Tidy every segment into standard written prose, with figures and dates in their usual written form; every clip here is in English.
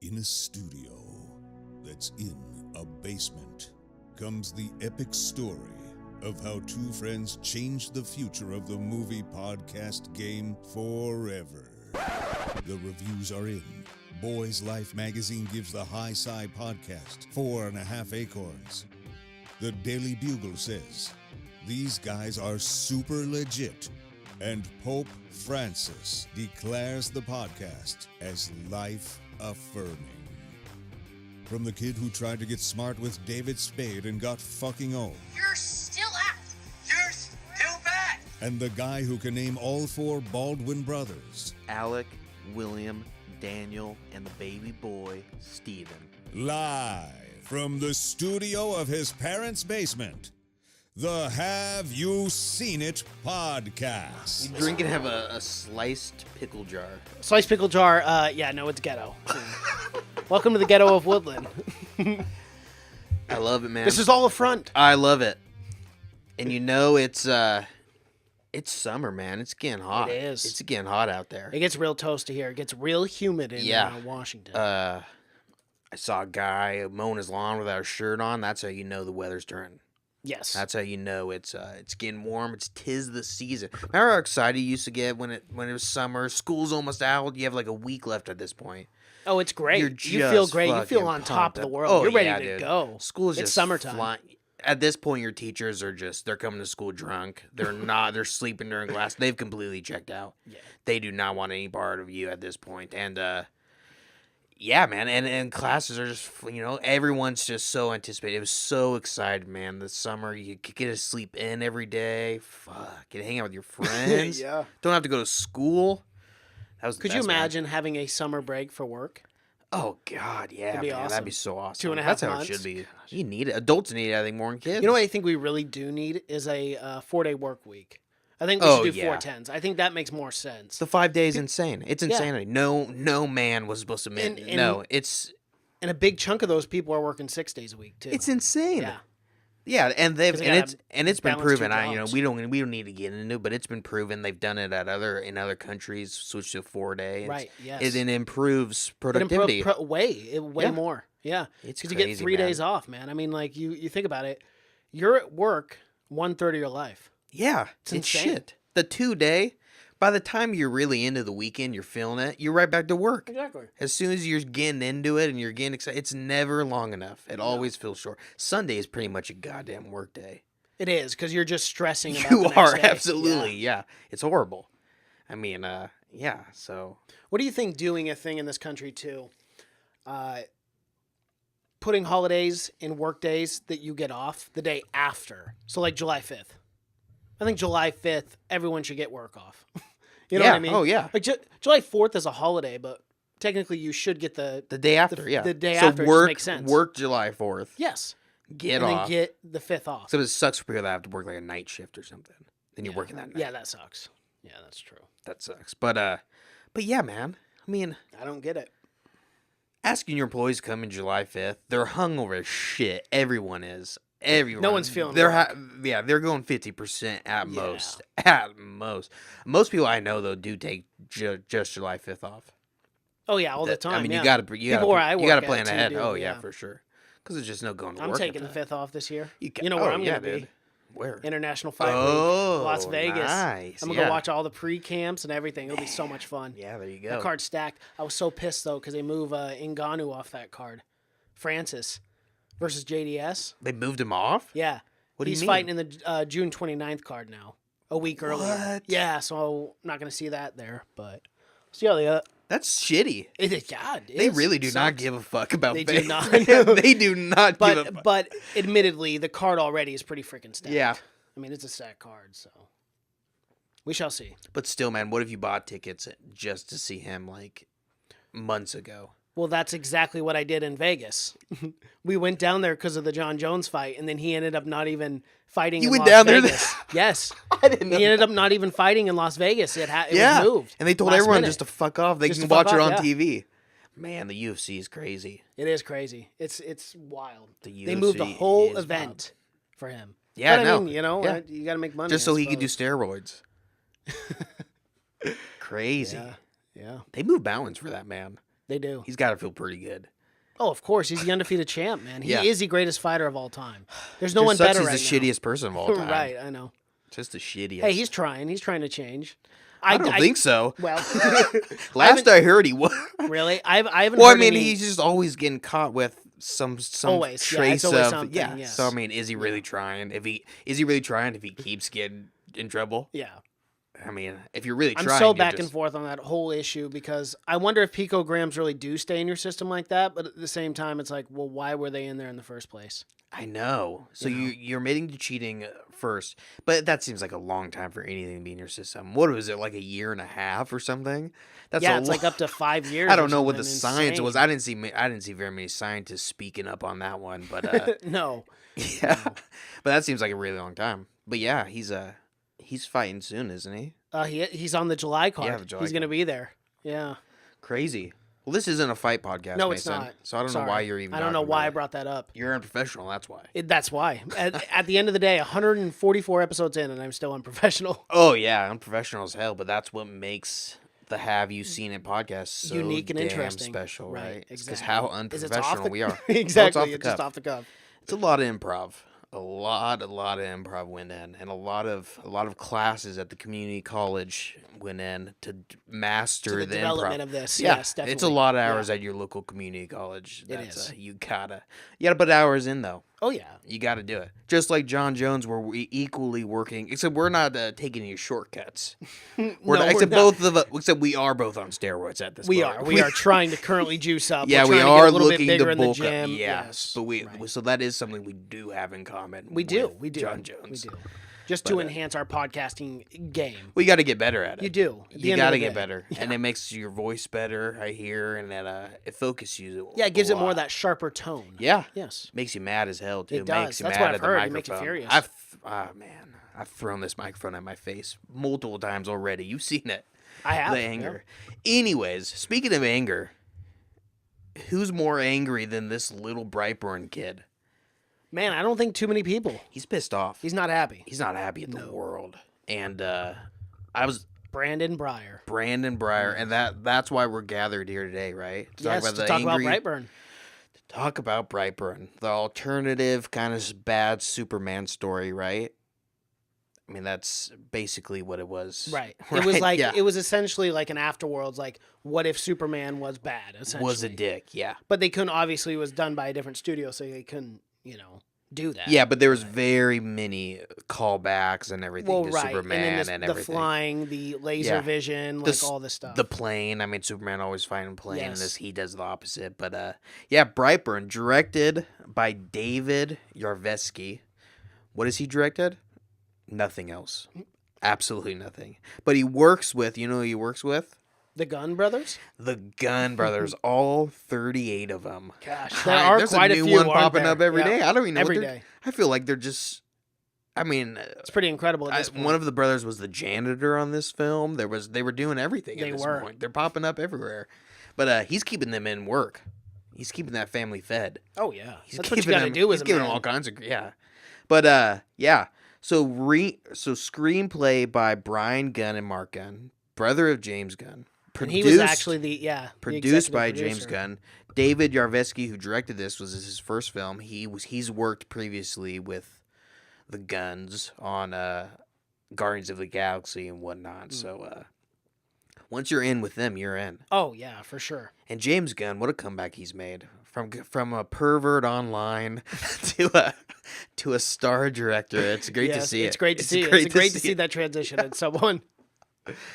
In a studio that's in a basement comes the epic story of how two friends changed the future of the movie podcast game forever. The reviews are in. Boys Life magazine gives the High Sci podcast 4.5 acorns. The Daily Bugle says, these guys are super legit. And Pope Francis declares the podcast as life-affirming. From the kid who tried to get smart with David Spade and got fucking old. You're still out. You're still bad. And the guy who can name all four Baldwin brothers. Alec, William, Daniel, and the baby boy, Stephen. Live from the studio of his parents' basement. The Have You Seen It podcast. You drink and have a sliced pickle jar. Sliced pickle jar, no, it's ghetto. Welcome to the ghetto of Woodland. I love it, man. This is all a front. I love it. And you know it's summer, man. It's getting hot. It is. It's getting hot out there. It gets real toasty here. It gets real humid in Washington. I saw a guy mowing his lawn without a shirt on. That's how you know the weather's turning. Yes. That's how you know it's getting warm. It's 'tis the season. Remember how excited you used to get when it was summer? School's almost out. You have like a week left at this point. Oh, it's great. You're You feel just great. You feel fucking on top of the pumped world. up. Oh, You're ready yeah, to dude. go. School is It's just summertime. flying. At this point, your teachers are they're coming to school drunk. They're sleeping during class. They've completely checked out. Yeah. They do not want any part of you at this point. And, yeah, man. And classes are just, everyone's just so anticipated. It was so excited, man. This summer, you could get to sleep in every day. Fuck. Get to hang out with your friends. Yeah. Don't have to go to school. That was the Could you best, man. imagine having a summer break for work? Oh, God, yeah, That'd be man. awesome. That'd be so awesome. 2.5 That's how months. it should be. You need it. Adults need it, I think, more than kids. You know what I think we really do need is a 4-day work week. I think we Oh, should do yeah. 4/10s. I think that makes more sense. The 5 days insane. It's insanity. No man was supposed to admit. And- No, it's And a big chunk of those people are working 6 days a week, too. insane. Yeah. Yeah, and Because they it's been balance proven. two I jobs. we don't need to get into it, but it's been proven they've done it in other countries. Switched to a 4-day. Right, yes. It improves It productivity. way Yeah. more. Yeah. It's Because you get crazy, 3 man. days off, man. I mean, like, you think about it. You're at work 1/3 of your life. Yeah, it's insane. shit. The 2-day. By the time you're really into the weekend, you're feeling it. You're right back to work. Exactly. As soon as you're getting into it and you're getting excited, it's never long enough. It always feels short. Sunday is pretty much a goddamn work day. It is, because you're just stressing about You the next are, day. absolutely. Yeah. It's horrible. I mean, yeah, so. What do you think doing a thing in this country, too? Putting holidays in work days that you get off the day after. So, like July 5th. I think July 5th, everyone should get work off. You know what I mean? Oh, yeah. Like July 4th is a holiday, but technically you should get the The day after, yeah. the day so after, it just work, makes sense. Work July 4th. yes, Get and off. then get the 5th off. So it sucks for people that have to work like a night shift or something. Then you're working that night. Yeah, that sucks. Yeah, that's true. That sucks. But yeah, man. I mean, I don't get it. asking your employees to come in July 5th, they're hungover as shit. Everyone is. Everyone. No one's feeling They're work. they're going 50% at Yeah. most. At most. Most people I know though do take just July 5th off. Oh yeah, all the That- time. I mean, yeah. you got to People where I you got work to at plan too ahead. do, Oh yeah, yeah. for sure. Because there's just no going to I'm work. taking after the that. 5th off this year. You, You know where I'm yeah, going to be? dude. Where? International Fight Oh, Week, Las Vegas. nice. I'm gonna Yeah. go watch all the pre-camps and everything. It'll be so much fun. Yeah, there you The go. card's stacked. I was so pissed though because they move Ngannou off that card. Francis versus JDS. They moved him off? Yeah. What do you He's mean? fighting in the June 29th card now. A week earlier. What? Yeah, so I'm not gonna see that there, but see how they. That's shitty. It is. God, it They is. really do not Sucks. give a fuck about They do Vegas. not. They do not give a fuck. But admittedly, the card already is pretty freaking stacked. Yeah. I mean, it's a stacked card, so we shall see. But still, man, what if you bought tickets just to see him like months ago? Well, that's exactly what I did in Vegas. We went down there because of the John Jones fight, and then he ended up not even fighting You in went Las down there Vegas. Yes. I didn't know. He ended up not even fighting in Las Vegas. It Yeah. was moved. And they told last everyone minute. just to fuck off. They Just can to fuck watch it off, on yeah. TV. Man, the UFC is crazy. It is crazy. It's wild. The They moved the UFC whole is event for him. Yeah, but, no. I mean, Yeah. you got to make money. Just so I he could do suppose. steroids. Crazy. Yeah. They moved mountains for that man. They do. He's got to feel pretty good. Oh, of course. He's the undefeated champ, man. He Yeah. is the greatest fighter of all time. There's no one Sucks better he's right the now. shittiest person of all time. Right, I know. Just the shittiest. Hey, he's trying. He's trying to change. I don't think so. Well, Last I heard, he was. really? I haven't Well, I heard mean, any... he's just always getting caught with some Always. Yeah, trace it's always of something, yes. So I mean, is he really trying? If he keeps getting in trouble? Yeah. I mean, if you're really I'm trying, so you're back just... and forth on that whole issue because I wonder if picograms really do stay in your system like that, but at the same time, it's like, well, why were they in there in the first place? I know. So You know? you're admitting to cheating first, but that seems like a long time for anything to be in your system. What was it, like a year and a half or something? That's Yeah, a it's lo- like up to 5 years. I or don't know what the something science was. insane. I didn't see very many scientists speaking up on that one, but No. yeah, but that seems like a really long time. But yeah, he's fighting soon, isn't he? He's on the July card. Yeah, the July He's going to card. be there. Yeah. Crazy. Well, this isn't a fight podcast, No, Mason, it's not. so I don't know Sorry. why you're even. I don't know talking why I about it. brought that up. You're unprofessional. That's why. That's why. At the end of the day, 144 episodes in, and I'm still unprofessional. Oh yeah, unprofessional as hell, but that's what makes the Have You Seen It podcast so Unique and damn interesting. special, right? Because Exactly. how Is it's off unprofessional the- we are. exactly. Oh, It's just off the cuff. It's a lot of improv. A lot of improv went in, and a lot of classes at the community college went in to master To the the development improv. of this. Yeah, Yes, definitely. it's a lot of hours Yeah. at your local community college. It That's, is. You gotta put hours in though. Oh, yeah. You gotta do it. Just like John Jones, we're equally working. Except we're not taking any shortcuts. We're not, except not. both of us. Except we are both on steroids at this We point. are. We are trying to currently juice up. Yeah, We're we trying to are get a little looking bit bigger to in the bulk up. gym. Yes, but right. so that is something we do have in common. We do. with We do. John Jones. We do. Just to But, enhance our podcasting game. We got to get better at it. You do. At the You end of got to the get day. better, and it makes your voice better. I hear, and that it focuses you. Yeah, it gives a it more lot. of that sharper tone. Yeah, Yes. makes you mad as hell too. It does. Makes you That's mad what I've at the heard. It microphone. makes you furious. I've thrown this microphone at my face multiple times already. You've seen it. I have. The anger. Anyways, speaking of anger, who's more angry than this little Brightburn kid? Man, I don't think too many people. He's pissed off. He's not happy. He's not happy at the world. And I was Brandon Breyer. Brandon Breyer, and that's why we're gathered here today, right? To Yes, to talk about Brightburn. Talk about Brightburn, the alternative kind of bad Superman story, right? I mean, that's basically what it was. Right. It was like yeah. it was essentially like an afterworlds, like what if Superman was bad, essentially. Was a dick, yeah. But they couldn't, obviously it was done by a different studio, so they couldn't, do that. Yeah, but there was very many callbacks and everything Well, to right. Superman and then and the everything. flying, the laser Yeah. vision, The like s- all this stuff. The plane. I mean, Superman always fighting a plane. And Yes. this he does the opposite. But yeah, Brightburn, directed by David Yarvesky. What has he directed? Nothing else. Absolutely nothing. But he works with, you know who he works with? The Gunn brothers? The Gunn brothers, all 38 of them. Gosh, there are There's quite a a new few, one aren't popping there? up every Yeah. day. I don't even know Every what they're- day. I feel like they're just. I mean, It's pretty incredible at this point. one of the brothers was the janitor on this film. They were doing everything They at this were. point. They're popping up everywhere. But he's keeping them in work. He's keeping that family fed. Oh, yeah. He's That's what you giving got to them- do as He's a giving man. them all kinds of yeah. But yeah. So screenplay by Brian Gunn and Mark Gunn, brother of James Gunn. And he was actually the Produced executive by producer. James Gunn. David Yarvesky, who directed this, was his first film. He's worked previously with the Guns on Guardians of the Galaxy and whatnot. So once you're in with them, you're in. Oh, yeah, for sure. And James Gunn, what a comeback he's made from a pervert online to a star director. It's great to Yes, see it. it's great to see it. It's great to see that transition in someone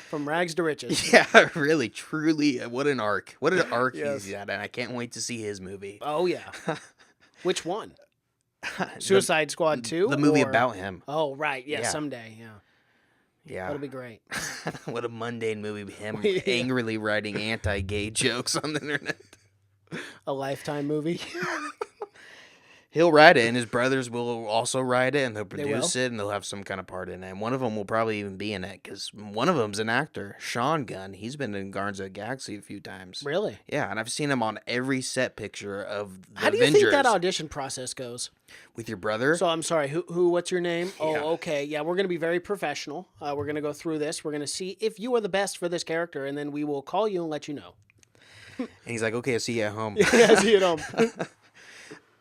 from rags to riches. Yeah, really, truly, what an arc. What an arc Yes. he's at, and I can't wait to see his movie. Oh, yeah. Which one? Suicide Squad 2? The movie or- about him. Oh, right. Yeah, Yeah. someday. Yeah. Yeah. That'll be great. What a mundane movie. Him Yeah. angrily writing anti-gay jokes on the internet. A Lifetime movie. He'll write it, and his brothers will also write it, and they'll will? produce it, and they'll have some kind of part in it. And one of them will probably even be in it, because one of them's an actor, Sean Gunn. He's been in Guardians of the Galaxy a few times. Really? Yeah, and I've seen him on every set picture of the How do you Avengers. think that audition process goes? With your brother? So I'm sorry, who what's your name? Oh, Yeah. okay. Yeah, we're going to be very professional. We're going to go through this. We're going to see if you are the best for this character, and then we will call you and let you know. And he's like, okay, I'll see you at home. Yeah, see it home.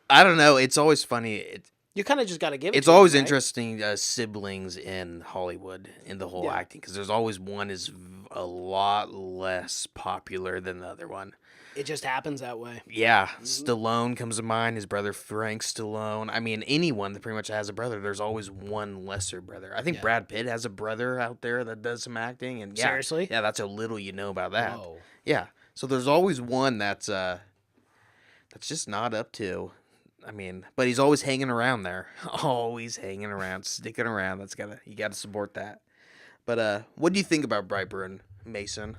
I don't know. It's always funny. You kind of just got to give it It's to always him, right? interesting siblings in Hollywood in the whole Yeah. acting because there's always one is a lot less popular than the other one. It just happens that way. Yeah, Stallone comes to mind. His brother Frank Stallone. I mean, anyone that pretty much has a brother, there's always one lesser brother. I think Yeah. Brad Pitt has a brother out there that does some acting, and yeah, Seriously? yeah, that's how little you know about that. Whoa. Yeah, so there's always one that's just not up to. I mean, but he's always hanging around there, always hanging around, sticking around. You gotta support that. But what do you think about Brightburn, Mason?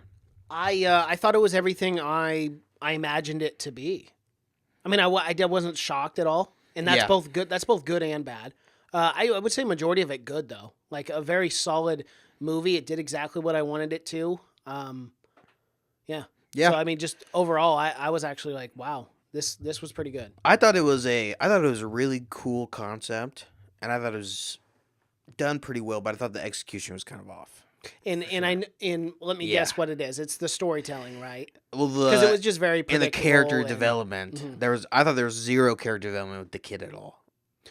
I thought it was everything I imagined it to be. I mean, I wasn't shocked at all, and that's Yeah. both good. That's both good and bad. I would say majority of it good though. Like a very solid movie. It did exactly what I wanted it to. Yeah. Yeah. So I mean, just overall, I was actually like, wow, this was pretty good. I thought it was a really cool concept, and I thought it was done pretty well, but I thought the execution was kind of off. And let me Yeah. guess what it is. It's the storytelling, right? Well, Because it was just very in the predictable character and- development, Mhm. I thought there was zero character development with the kid at all.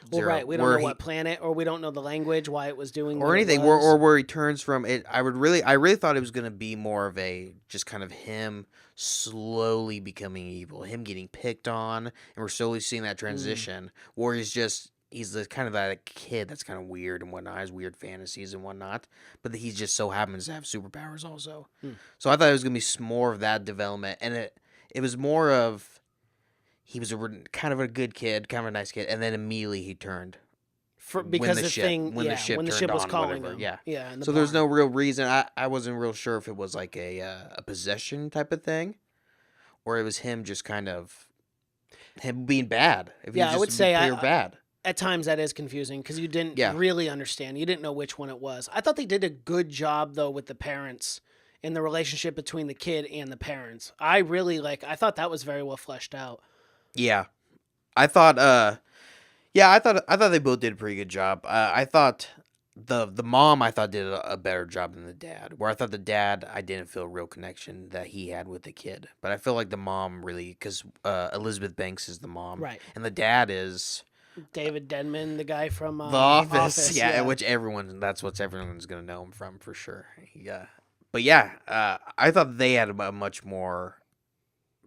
Well, Zero. right. We don't Where know he- what planet, or we don't know the language, why it was doing or what it anything, was. or where he turns from. It. I really thought it was going to be more of a just kind of him slowly becoming evil, him getting picked on, and we're slowly seeing that transition where he's the kind of that kid that's kind of weird and whatnot, has weird fantasies and whatnot, but he just so happens to have superpowers also. So I thought it was gonna be more of that development, and it was more of he was kind of a good kid, kind of a nice kid, and then immediately he turned. Because the the ship- thing, when the yeah, ship when the turned ship was on, calling whatever, him. yeah. Yeah. In the So there's no barn. real reason. I wasn't real sure if it was like a possession type of thing, or it was him just kind of him being bad. If Yeah, he I was would just say pure bad. At times that is confusing because you didn't Yeah. really understand. You didn't know which one it was. I thought they did a good job though with the parents and the relationship between the kid and the parents. I thought that was very well fleshed out. Yeah, I thought. I thought they both did a pretty good job. I thought the mom did a better job than the dad. Where I thought the dad, I didn't feel a real connection that he had with the kid. But I feel like the mom really, because Elizabeth Banks is the mom, Right. and the dad is David Denman, the guy from The Office. Yeah, yeah. which that's what everyone's gonna know him from for sure. Yeah, but yeah, I thought they had a much more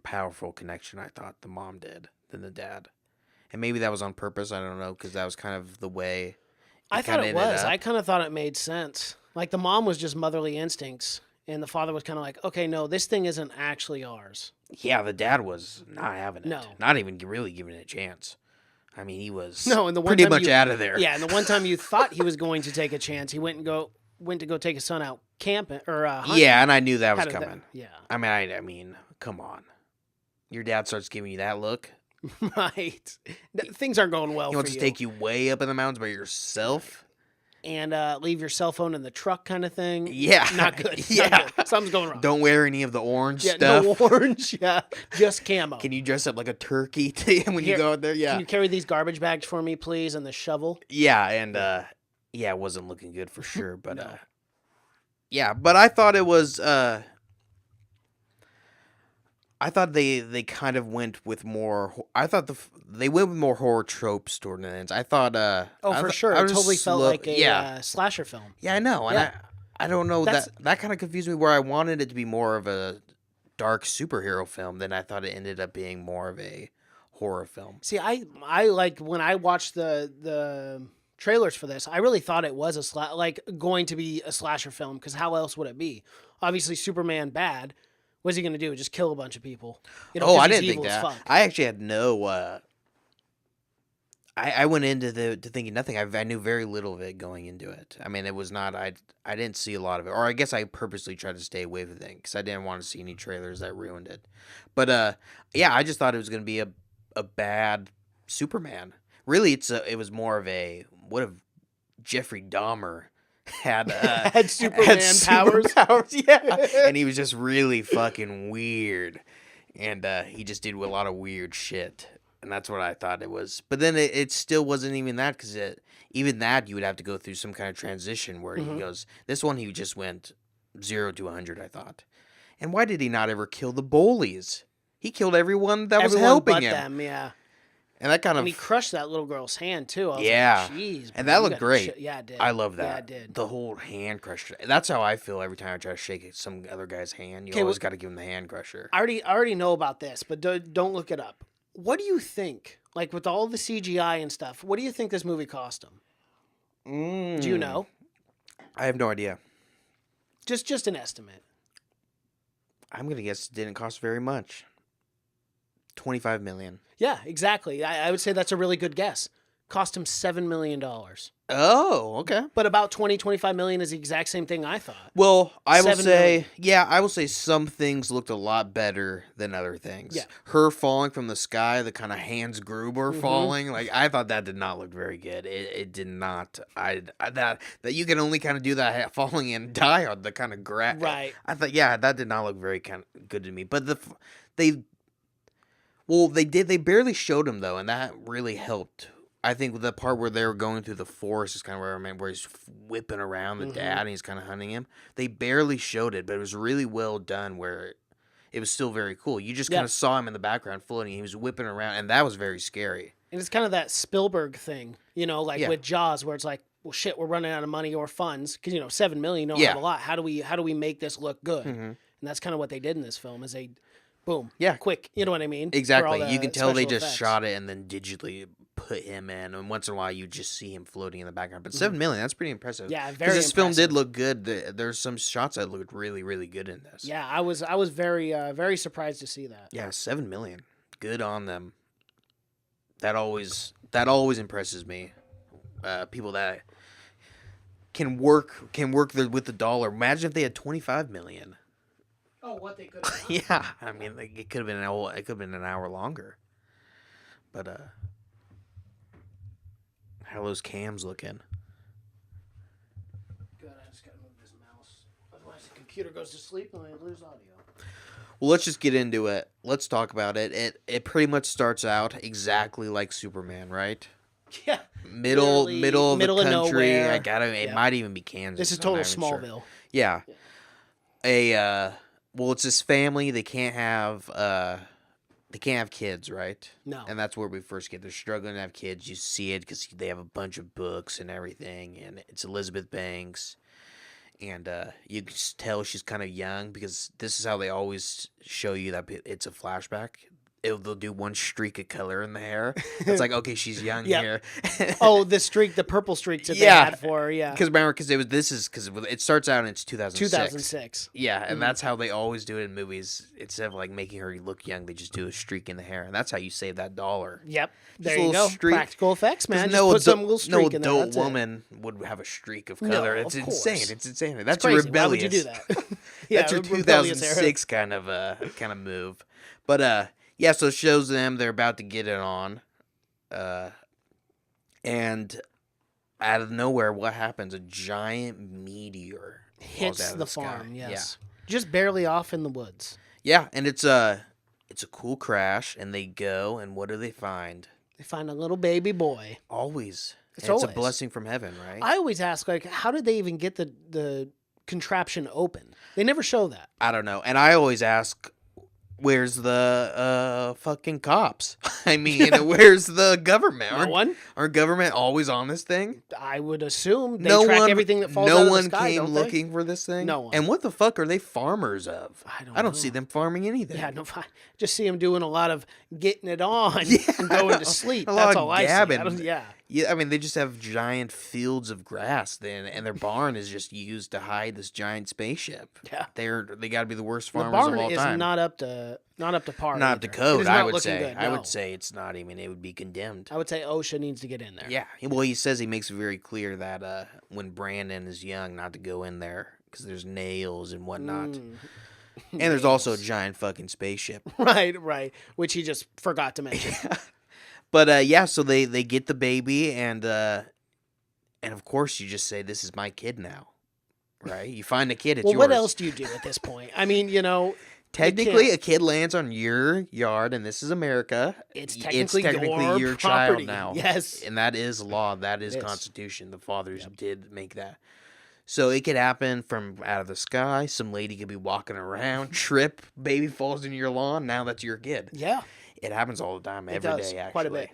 powerful connection. I thought the mom did than the dad, and maybe that was on purpose. I don't know because that was kind of the way. I thought kinda it ended was. up. I kind of thought it made sense. Like the mom was just motherly instincts, and the father was kind of like, okay, no, this thing isn't actually ours. Yeah, the dad was not having it. No. Not even really giving it a chance. I mean, he was No, and the one pretty time much you- out of there. Yeah, and the one time you thought he was going to take a chance, he went to go take his son out camping or hunting. Yeah, and I knew that was How did coming. Yeah, I mean, come on. Your dad starts giving you that look. right. Things aren't going well He for wants you. to take you way up in the mountains by yourself. And leave your cell phone in the truck, kind of thing. Yeah. not good. Yeah. Not good. Something's going wrong. Don't wear any of the orange yeah, stuff. no orange. Yeah, just camo. Can you dress up like a turkey when you Here, go out there? Yeah. Can you carry these garbage bags for me, please, and the shovel? Yeah, and it wasn't looking good for sure, but No. yeah, but I thought it was I thought they kind of went with more I thought they went with more horror tropes toward the ends. I thought For sure. I It was totally felt slow- like a yeah. slasher film. Yeah, I know. And Yeah. I don't know That's- that kind of confused me where I wanted it to be more of a dark superhero film than I thought it ended up being more of a horror film. See, I like when I watched the trailers for this, I really thought it was going to be a slasher film because how else would it be? Obviously, Superman bad. What's he going to do? Just kill a bunch of people? You know, 'cause I he's didn't think evil as that. fuck. I actually had no. I went into to thinking nothing. I knew very little of it going into it. I mean, it was not. I didn't see a lot of it, or I guess I purposely tried to stay away from it because I didn't want to see any trailers that ruined it. But yeah, I just thought it was going to be a bad Superman. Really, it was more of a what if Jeffrey Dahmer had Had Superman powers? superpowers, yeah, and he was just really fucking weird, and he just did a lot of weird shit, and that's what I thought it was. But then it still wasn't even that because even that you would have to go through some kind of transition where he goes. This one he just went 0 to 100. I thought, And why did he not ever kill the bullies? He killed everyone that was Everyone helping but him. them, yeah. And that kind And of... he crushed that little girl's hand, too. I was Yeah. like, jeez. And bro, that you looked gotta great. yeah, it did. I love that. Yeah, it did. The whole hand crusher. That's how I feel every time I try to shake some other guy's hand. You always got to give him the hand crusher. I already know about this, but don't look it up. What do you think? Like, with all the CGI and stuff, what do you think this movie cost him? Do you know? I have no idea. Just an estimate. I'm going to guess it didn't cost very much. $25 million. Yeah, exactly. I would say that's a really good guess. Cost him $7 million. Oh, okay. But about 25 million is the exact same thing I thought. Well, I will 7 say, I will say some things looked a lot better than other things. Yeah. Her falling from the sky, the kind of Hans Gruber falling, like I thought that did not look very good. It did not. That you can only kind of do that falling and die on the kind of grass. Right. I thought, that did not look very kind of good to me. But they barely showed him though, and that really helped. I think the part where they were going through the forest is kind of where I remember where he's whipping around the dad and he's kind of hunting him. They barely showed it, but it was really well done where it was still very cool. You just kind of saw him in the background floating. He was whipping around, and that was very scary. And it's kind of that Spielberg thing, like with Jaws, where it's like, well, shit, we're running out of money or funds because $7 million don't have a lot. How do we make this look good? And that's kind of what they did in this film. Is they, boom, quick. You know what I mean? Exactly. You can tell they just effects. shot it and then digitally put him in, and once in a while you just see him floating in the background. But $7 million, that's pretty impressive. Yeah, very. Because this film impressive. did look good. There's some shots that looked really, really good in this. Yeah, I was very very surprised to see that. Yeah, $7 million. Good on them. That always impresses me. People that can work with the dollar. Imagine if they had $25 million. Oh, what they could have done. Yeah, I mean, it could have been an hour longer. But how are those cams looking? Good, I just gotta move this mouse. Otherwise the computer goes to sleep and I lose audio. Well, let's just get into it. Let's talk about it. It pretty much starts out exactly like Superman, right? Yeah. Middle of the country. nowhere. It might even be Kansas. This is I'm not total even Smallville. Sure. Yeah. Well, it's this family. They can't have kids, right? No. And that's where we first get. They're struggling to have kids. You see it because they have a bunch of books and everything, and it's Elizabeth Banks. And you can just tell she's kind of young because this is how they always show you that it's a flashback. They'll do one streak of color in the hair. It's like, okay, she's young here. Oh, the purple streaks that they had for her, yeah. Because it starts out and it's 2006. 2006. Yeah, and that's how they always do it in movies. Instead of like making her look young, they just do a streak in the hair, and that's how you save that dollar. Yep. Just There a you little go. streak. Practical effects, man. Just No put some little streak in there. adult That's it. woman would have a streak of color. No, it's of insane. course. It's insane. That's Crazy. rebellious. Why would you do that? Yeah, That's your rebellious era. 2006 kind of move. But yeah, so it shows them they're about to get it on. And out of nowhere, what happens? A giant meteor falls Hits out of the sky. farm, yes. Just barely off in the woods. Yeah, and it's a cool crash, and they go, and what do they find? They find a little baby boy. Always. It's And it's a always. blessing from heaven, right? I always ask, like, how did they even get the contraption open? They never show that. I don't know. And I always ask, where's the fucking cops? I mean, where's the government? No one? Aren't government always on this thing? I would assume they track everything that falls out of the sky, No one came don't they? looking for this thing? No one. And what the fuck are they farmers of? I don't don't know. see them farming anything. Yeah, no, I just see him doing a lot of getting it on Yeah, and going to sleep. a lot That's of all I see. gabbing. Yeah. Yeah, I mean, they just have giant fields of grass then, and their barn is just used to hide this giant spaceship. Yeah. They got to be the worst The farmers barn of all is time. not up to par. Not up to either. It code, is I not would looking say. good, I no. would say it's not. I mean, it would be condemned. I would say OSHA needs to get in there. Yeah. Well, he says he makes it very clear that when Brandon is young, not to go in there because there's nails and whatnot. And there's also a giant fucking spaceship. Right. Which he just forgot to mention. But yeah, so they get the baby, and of course you just say, "This is my kid now," right? You find a kid, it's Well, yours. what else do you do at this point? I mean, Technically, a kid lands on your yard, and this is America. It's technically your child property. now. Yes. And that is law. That is It is. Constitution. The fathers did make that. So it could happen from out of the sky. Some lady could be walking around, trip, baby falls into your lawn. Now that's your kid. Yeah. It happens all the time, It every does, day, actually. quite a bit.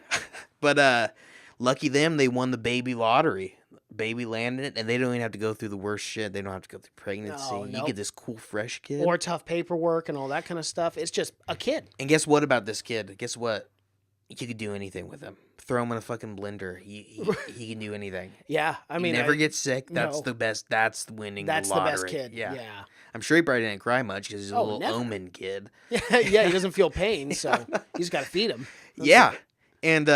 But lucky them, they won the baby lottery. Baby landed it, and they don't even have to go through the worst shit. They don't have to go through pregnancy. No, You nope. get this cool, fresh kid. Or tough paperwork and all that kind of stuff. It's just a kid. And guess what about this kid? Guess what? You could do anything with him. Throw him in a fucking blender. He can do anything. Yeah, I mean, he never gets sick. That's no. the best. That's winning That's the the lottery. best kid. Yeah. I'm sure he probably didn't cry much because he's a little never. omen kid. Yeah, he doesn't feel pain, so you just got to feed him. Yeah, and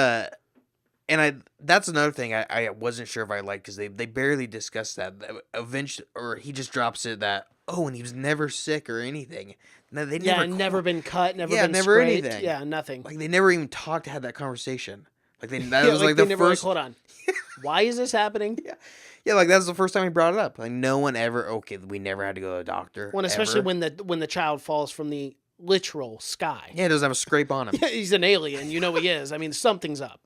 that's another thing I wasn't sure if I liked because they barely discussed that. Eventually, or he just drops it that and he was never sick or anything. No, they never been cut, never Yeah, been never scraped. anything. Yeah, nothing. like they never even had that conversation. Like that Yeah, was like the they never first. hold on. Why is this happening? Yeah, like that was the first time he brought it up. Like no one ever. Okay, we never had to go to a doctor. When especially ever. when the child falls from the literal sky. Yeah, he doesn't have a scrape on him. Yeah, he's an alien. You know he is. I mean, something's up.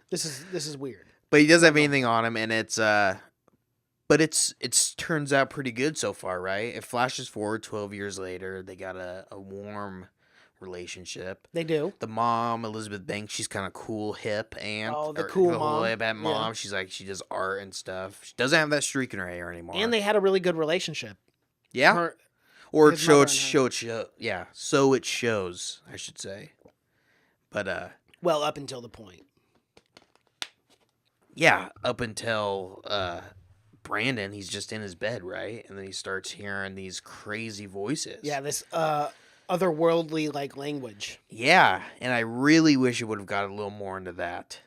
This is weird. But he doesn't have anything on him, and it's turns out pretty good so far, right? It flashes forward 12 years later. They got a warm relationship. They do. The mom, Elizabeth Banks, she's kind of cool, hip aunt. Oh, the cool mom. Hip aunt mom. Yeah. She's like, she does art and stuff. She doesn't have that streak in her hair anymore. And they had a really good relationship. yeah, Her- or his mother and so it shows, I should say. But well, up until the point. yeah, up until Brandon, he's just in his bed, right? And then he starts hearing these crazy voices. Yeah, this otherworldly like language. Yeah, and I really wish it would have got a little more into that.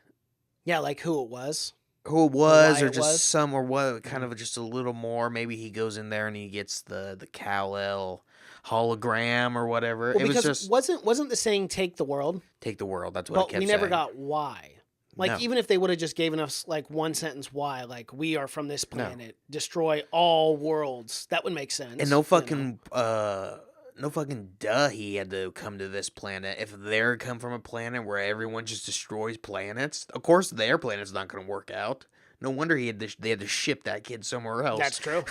Yeah, like who it was. Who it was, why or it just was. some, or what, kind of just a little more. Maybe he goes in there and he gets the Kal-El hologram or whatever. Well, It was because just wasn't the saying "take the world"? take the world. That's what But it kept we never saying. got why. Like No. even if they would have just given us like one sentence why, like we are from this planet, destroy all worlds, that would make sense. And no you fucking duh he had to come to this planet. If they're come from a planet where everyone just destroys planets, of course their planet's not going to work out. No wonder they had to ship that kid somewhere else. That's true.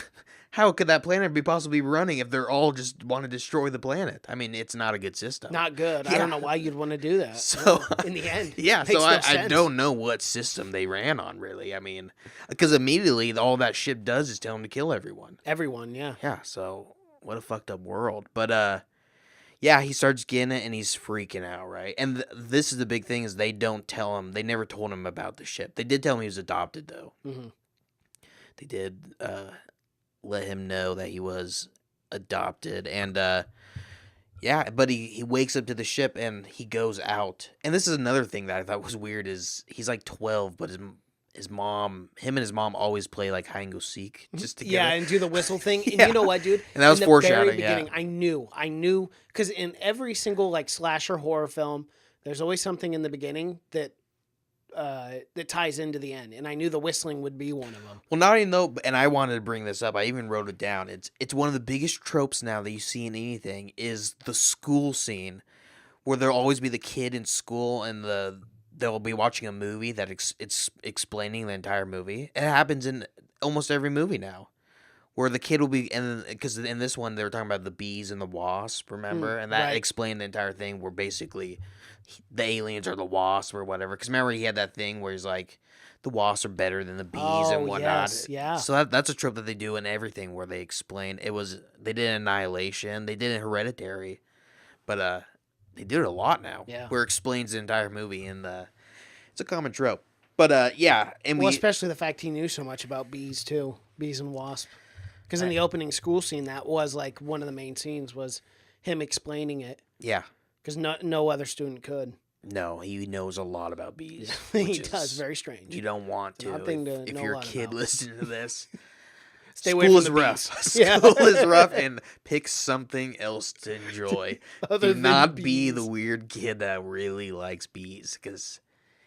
How could that planet be possibly running if they're all just want to destroy the planet? I mean, it's not a good system. Not good. I Yeah. don't know why you'd want to do that. So in the end, yeah, makes so no I sense. don't know what system they ran on really. I mean, because immediately all that ship does is tell them to kill everyone. Everyone, yeah. Yeah, so what a fucked up world. But yeah, he starts getting it and he's freaking out, right? And this is the big thing is they don't tell him. They never told him about the ship. They did tell him he was adopted though. hmm They did let him know that he was adopted, and yeah, but he wakes up to the ship and he goes out. And this is another thing that I thought was weird is he's like 12, but his mom, him and his mom always play like hide and go seek just together. Yeah, and do the whistle thing. And Yeah. you know what, dude? And that was in the foreshadowing, Very beginning, I knew, because in every single like slasher horror film, there's always something in the beginning that ties into the end, and I knew the whistling would be one of them. Well, not even though, and I wanted to bring this up. I even wrote it down. It's one of the biggest tropes now that you see in anything is the school scene, where there'll always be the kid in school and they'll be watching a movie that it's explaining the entire movie. It happens in almost every movie now, where the kid will be, and because in this one they were talking about the bees and the wasp, remember, and that right. explained the entire thing. Where basically the aliens are the wasp or whatever. Because remember he had that thing where he's like, the wasps are better than the bees and whatnot. Yes, yeah. So that's a trope that they do in everything where they explain they did Annihilation, they did it in Hereditary, but they do it a lot now. Yeah. Where it explains the entire movie and it's a common trope. But yeah, and Well, especially the fact he knew so much about bees too, bees and wasps. Because in the opening school scene, that was like one of the main scenes was him explaining it. yeah. Because no other student could. No, he knows a lot about bees. He which does. is- Very strange. You don't want It's to. an odd thing to if know a you're a lot kid about. listening to this. Stay away School from is the rough. bees. Yeah. School is rough, and pick something else to enjoy. Other Do than not be the bees. weird kid that really likes bees, because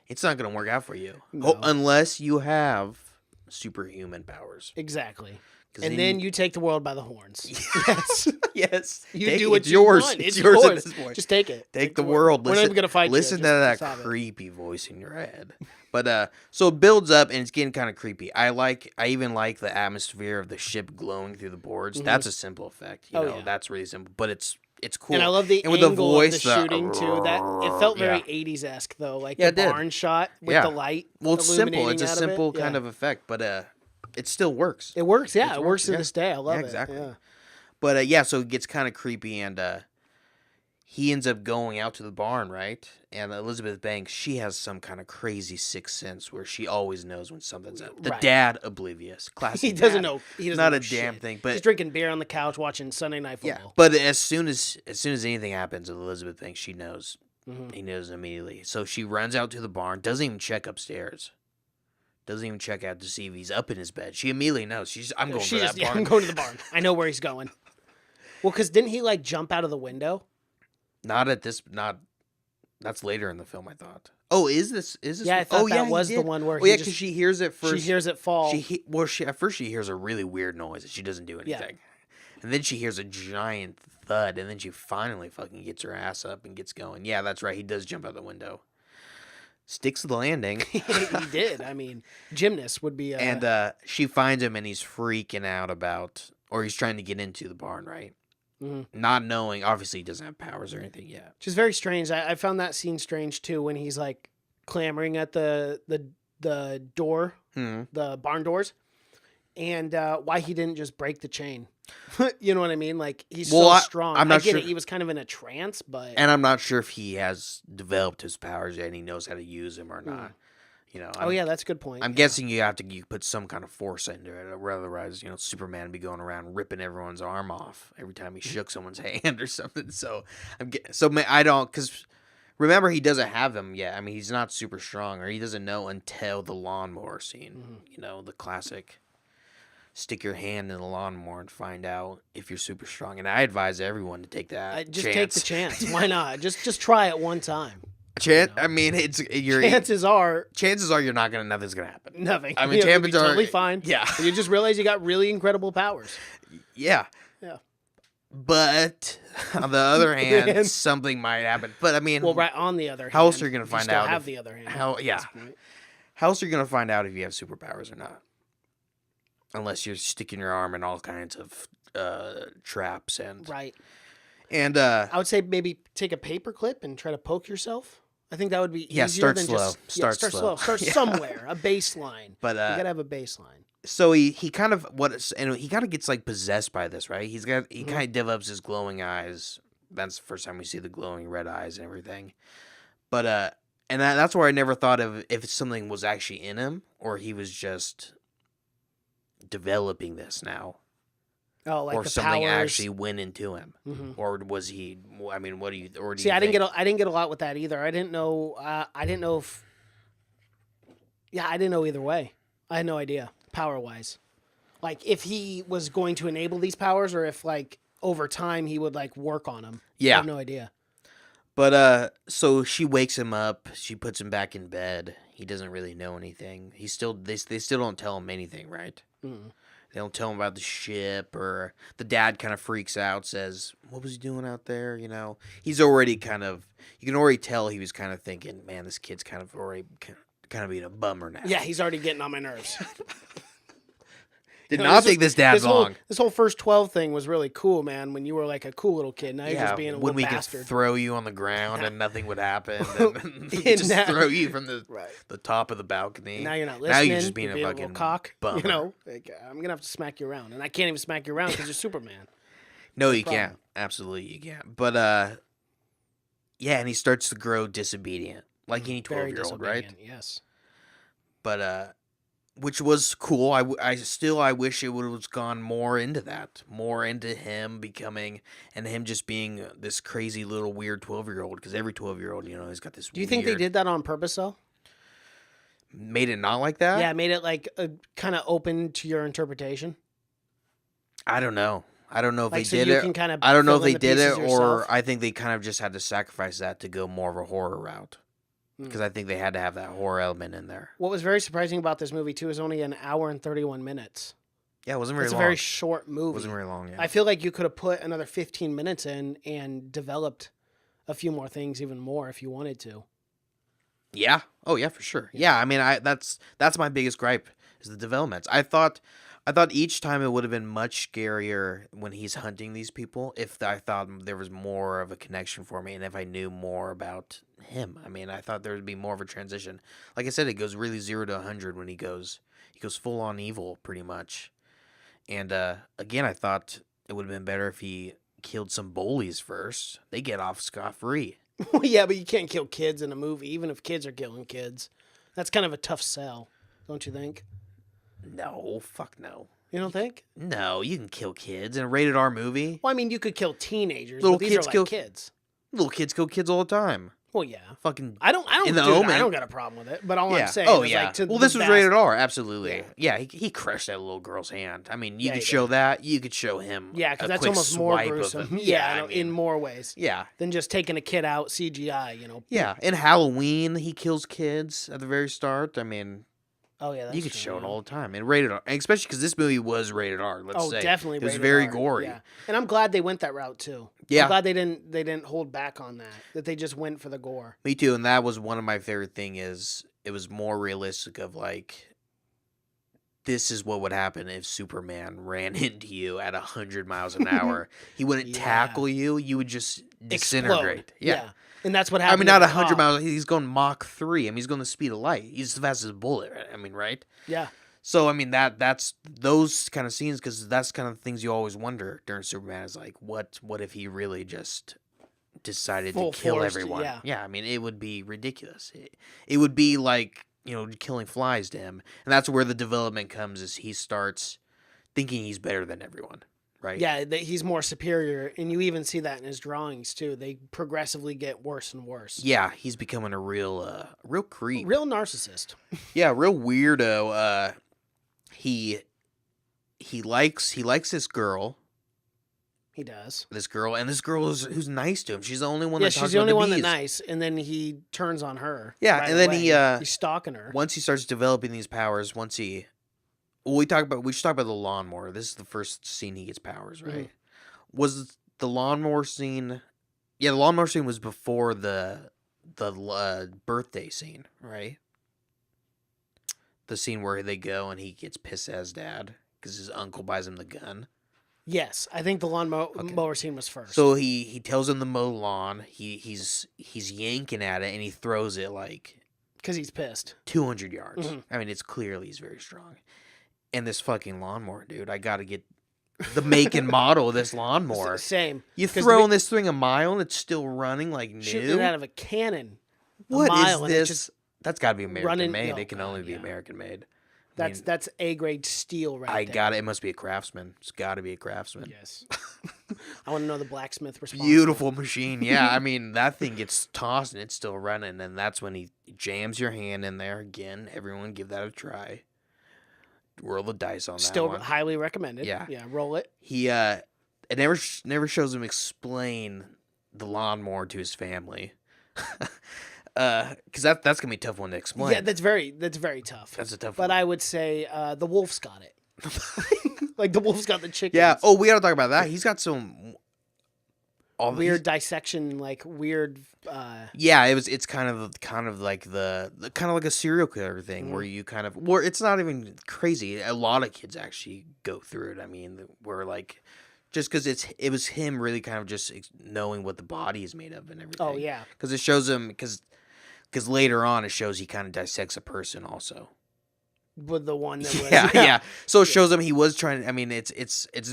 it's not going to work out for you. No. Unless you have superhuman powers. Exactly. And then you take the world by the horns. Yes. Yes. You do what it's you yours. want. It's It's yours at yours. this point. Just take it. Take the world. We're not even gonna fight you. Listen to Just that stop it. creepy voice in your head. But so it builds up and it's getting kind of creepy. I even like the atmosphere of the ship glowing through the boards. That's a simple effect. You know, that's really simple. But it's cool. And I love the and with angle the voice, of the shooting too. That it felt very 80s-esque though, like the barn shot with the light. Well, it's simple. It's a illuminating out simple of it. kind of effect, but it still works. It works. Yeah, it works to this day. I love it. Exactly. Yeah. But so it gets kind of creepy, and he ends up going out to the barn, right? And Elizabeth Banks, she has some kind of crazy sixth sense where she always knows when something's up. The dad oblivious, classic. He doesn't dad. know. He doesn't Not know a damn shit. thing. But he's drinking beer on the couch watching Sunday Night Football. yeah. But as soon as anything happens with Elizabeth Banks, she knows. He knows immediately. So she runs out to the barn. Doesn't even check upstairs. Doesn't even check out to see if he's up in his bed. She immediately knows. I'm going to that barn. I'm going to the barn. I know where he's going. Well, because didn't he like jump out of the window? That's later in the film, I thought. Oh, is this? Yeah, I thought that was the one where. Oh yeah, because she hears it first. She hears it fall. At first she hears a really weird noise and she doesn't do anything, and then she hears a giant thud, and then she finally fucking gets her ass up and gets going. Yeah, that's right. He does jump out the window. Sticks the landing. He did. I mean, gymnast would be. And she finds him, and he's freaking out or he's trying to get into the barn, right? Mm-hmm. Not knowing, obviously, he doesn't have powers or anything yet. Which is very strange. I found that scene strange too when he's like clamoring at the door, the barn doors, and why he didn't just break the chain. You know what I mean? Like he's so strong. I'm not sure. He was kind of in a trance, and I'm not sure if he has developed his powers yet and he knows how to use them or not. You know, that's a good point. I'm guessing you put some kind of force into it, or otherwise, Superman would be going around ripping everyone's arm off every time he shook someone's hand or something. So I don't, because remember he doesn't have them yet. I mean, he's not super strong, or he doesn't know until the lawnmower scene. The classic stick your hand in the lawnmower and find out if you're super strong. And I advise everyone to take that. Just take the chance. Why not? Just try it one time. I mean, chances are you're not gonna. Nothing's gonna happen. Nothing. I mean, chances are totally fine. Yeah. You just realize you got really incredible powers. Yeah. Yeah. But on the other hand, something might happen. But I mean, right on the other hand, how else are you gonna find out? Have the other hand. How else are you gonna find out if you have superpowers or not? Unless you're sticking your arm in all kinds of traps and right. And I would say maybe take a paper clip and try to poke yourself. I think that would be easier start than slow. Start slow. Start somewhere, a baseline. But you gotta have a baseline. So he kind of he kind of gets like possessed by this, right? He kind of develops his glowing eyes. That's the first time we see the glowing red eyes and everything. But and that's where I never thought of if something was actually in him or he was just developing this now. Oh, like or the something powers actually went into him, or was he? I mean, what do you? Or do see? You I didn't get a lot with that either. I didn't know if. Yeah, I didn't know either way. I had no idea power wise, like if he was going to enable these powers, or if like over time he would like work on them. Yeah, I have no idea. But so she wakes him up. She puts him back in bed. He doesn't really know anything. They still don't tell him anything, right? Mm. They don't tell him about the ship, or the dad kind of freaks out, says, what was he doing out there? He's already you can already tell he was kind of thinking, man, this kid's kind of being a bummer now. Yeah, he's already getting on my nerves. Did not take this dad long. This whole first 12 thing was really cool, man, when you were like a cool little kid. Now you're just being a little bastard. When we could throw you on the ground and nothing would happen. And just throw you from the top of the balcony. Now you're not listening. Now you're just being a fucking cock. bummer. Like, I'm going to have to smack you around. And I can't even smack you around because you're Superman. No, you can't. Absolutely, you can't. But, yeah, and he starts to grow disobedient. Like any 12-year-old, right? Yes. But, which was cool. I wish it would have gone more into that. More into him becoming, and him just being this crazy little weird 12-year-old. Because every 12-year-old, he's got this Do you think they did that on purpose, though? Made it not like that? Yeah, made it like kind of open to your interpretation. I don't know. I don't know if like, they did it. I don't know if they did it, yourself. Or I think they kind of just had to sacrifice that to go more of a horror route. Because I think they had to have that horror element in there. What was very surprising about this movie, too, is only an hour and 31 minutes. Yeah, it wasn't very It's long. a very short movie. It wasn't very long, yeah. I feel like you could have put another 15 minutes in and developed a few more things even more if you wanted to. Yeah. Oh, yeah, for sure. Yeah, I mean, that's my biggest gripe is the developments. I thought each time it would have been much scarier when he's hunting these people if I thought there was more of a connection for me and if I knew more about him. I mean, I thought there would be more of a transition. Like I said, it goes really 0 to 100 when he goes full on evil pretty much. And again, I thought it would have been better if he killed some bullies first. They get off scot-free. Yeah, but you can't kill kids in a movie, even if kids are killing kids. That's kind of a tough sell, don't you think? No, fuck no. You don't think? No, you can kill kids in a rated R movie. Well, I mean, you could kill teenagers, Little but these kids are kill- like kids. Little kids kill kids all the time. Well, yeah. Fucking I don't in the dude, Omen. I don't got a problem with it. But all I'm saying Oh, is yeah. like to Well, the this was vast- rated R, absolutely. Yeah. Yeah, he crushed that little girl's hand. I mean, you Yeah, could he show did. that. You could show him. Yeah, a because that's quick almost more swipe of gruesome. it. Yeah, I in mean, more ways Yeah. than just taking a kid out CGI, you know. Yeah. In Halloween, he kills kids at the very start. I mean, Oh, yeah, that's you could true, show it yeah. all the time. And rated R. And especially because this movie was rated R, let's Oh, say. definitely. It was rated very R, gory. Yeah. And I'm glad they went that route too. Yeah. I'm glad they didn't hold back on that. That they just went for the gore. Me too. And that was one of my favorite thing is it was more realistic of like, this is what would happen if Superman ran into you at 100 miles an hour. He wouldn't Yeah. tackle you. You would just disintegrate. Explode. Yeah. And that's what I happened. mean, to not the 100 cop. miles. He's going Mach 3. I mean, he's going the speed of light. He's as fast as a bullet. I mean, right? Yeah. So, I mean, that's those kind of scenes because that's kind of things you always wonder during Superman is like, what if he really just decided Full to kill force, everyone? yeah. I mean, it would be ridiculous. It would be like, killing flies to him. And that's where the development comes is he starts thinking he's better than everyone, right? Yeah, that he's more superior, and you even see that in his drawings too. They progressively get worse and worse. Yeah, he's becoming a real creep. Real narcissist. Yeah, real weirdo. He likes this girl. He does. And this girl who's nice to him. She's the only one Yeah, that she's talks the only about one the that's bees. nice, and then he turns on her. Yeah, right and then away. He's stalking her. once he starts developing these powers, we should talk about the lawnmower. This is the first scene he gets powers, right? Was the lawnmower scene? Yeah, the lawnmower scene was before the birthday scene, right? The scene where they go and he gets pissed at his dad because his uncle buys him the gun. Yes, I think the mower scene was first. So he tells him to mow lawn. He's yanking at it and he throws it like because he's pissed. 200 yards. Mhm. I mean, it's clearly he's very strong. And this fucking lawnmower, dude, I gotta get the make and model of this lawnmower. Same. You 'Cause throwing this thing a mile and it's still running like new. shooting it out of a cannon. What is mile, and it's this? just That's got to be American running- made. oh, It can God, only be yeah. American made. That's A grade steel right I there. got it. It must be a craftsman. It's got to be a craftsman. Yes. I want to know the blacksmith responsible. Beautiful machine. Yeah, I mean, that thing gets tossed and it's still running. And that's when he jams your hand in there. Again, everyone give that a try. Roll the dice on that Still one. highly recommended. Yeah. Yeah, roll it. He, it never shows him explain the lawnmower to his family. Because that's going to be a tough one to explain. Yeah, that's very tough. That's a tough But one. I would say the wolf's got it. Like the wolf's got the chickens. Yeah. Oh, we got to talk about that. He's got some weird dissection, like weird. Yeah, it's kind of like like a serial killer thing where you where it's not even crazy. A lot of kids actually go through it. I mean, where like just because it was him really kind of just knowing what the body is made of and everything. Oh yeah, because it shows him because later on it shows he kind of dissects a person also. with the one that was. Yeah. So it shows him he was trying. I mean, it's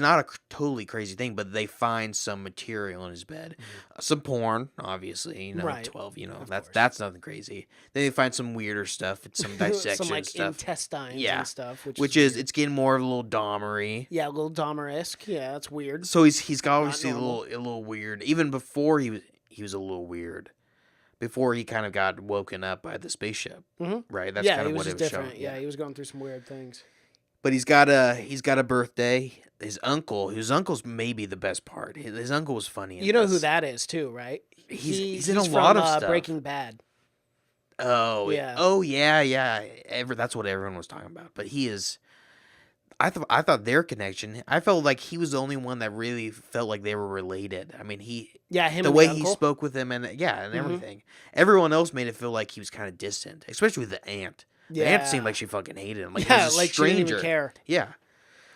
not a totally crazy thing, but they find some material in his bed, some porn, obviously. Right. 12. Of That's nothing crazy. Then they find some weirder stuff. It's some dissection some like stuff, intestines Yeah. and stuff, which is it's getting more of a little Dahmer-y. yeah, a little Dahmer-esque. Yeah, that's weird. So he's got obviously a normal. little weird. Even before he was a little weird. Before he kind of got woken up by the spaceship, right? That's yeah, kind he of was what just it was different. showing. Yeah, he was going through some weird things. But he's got a birthday. His uncle's maybe the best part. His uncle was funny. in You know this. who that is too, right? He's in a lot from, of stuff. Breaking Bad. Oh Yeah. Oh yeah. That's what everyone was talking about. But he is. I thought their connection. I felt like he was the only one that really felt like they were related. I mean, him the and way he uncle. spoke with him and Mm-hmm. everything. Everyone else made it feel like he was kind of distant, especially with the aunt. The aunt seemed Yeah. like she fucking hated him. Like Yeah, he was a like she stranger. didn't even care. Yeah,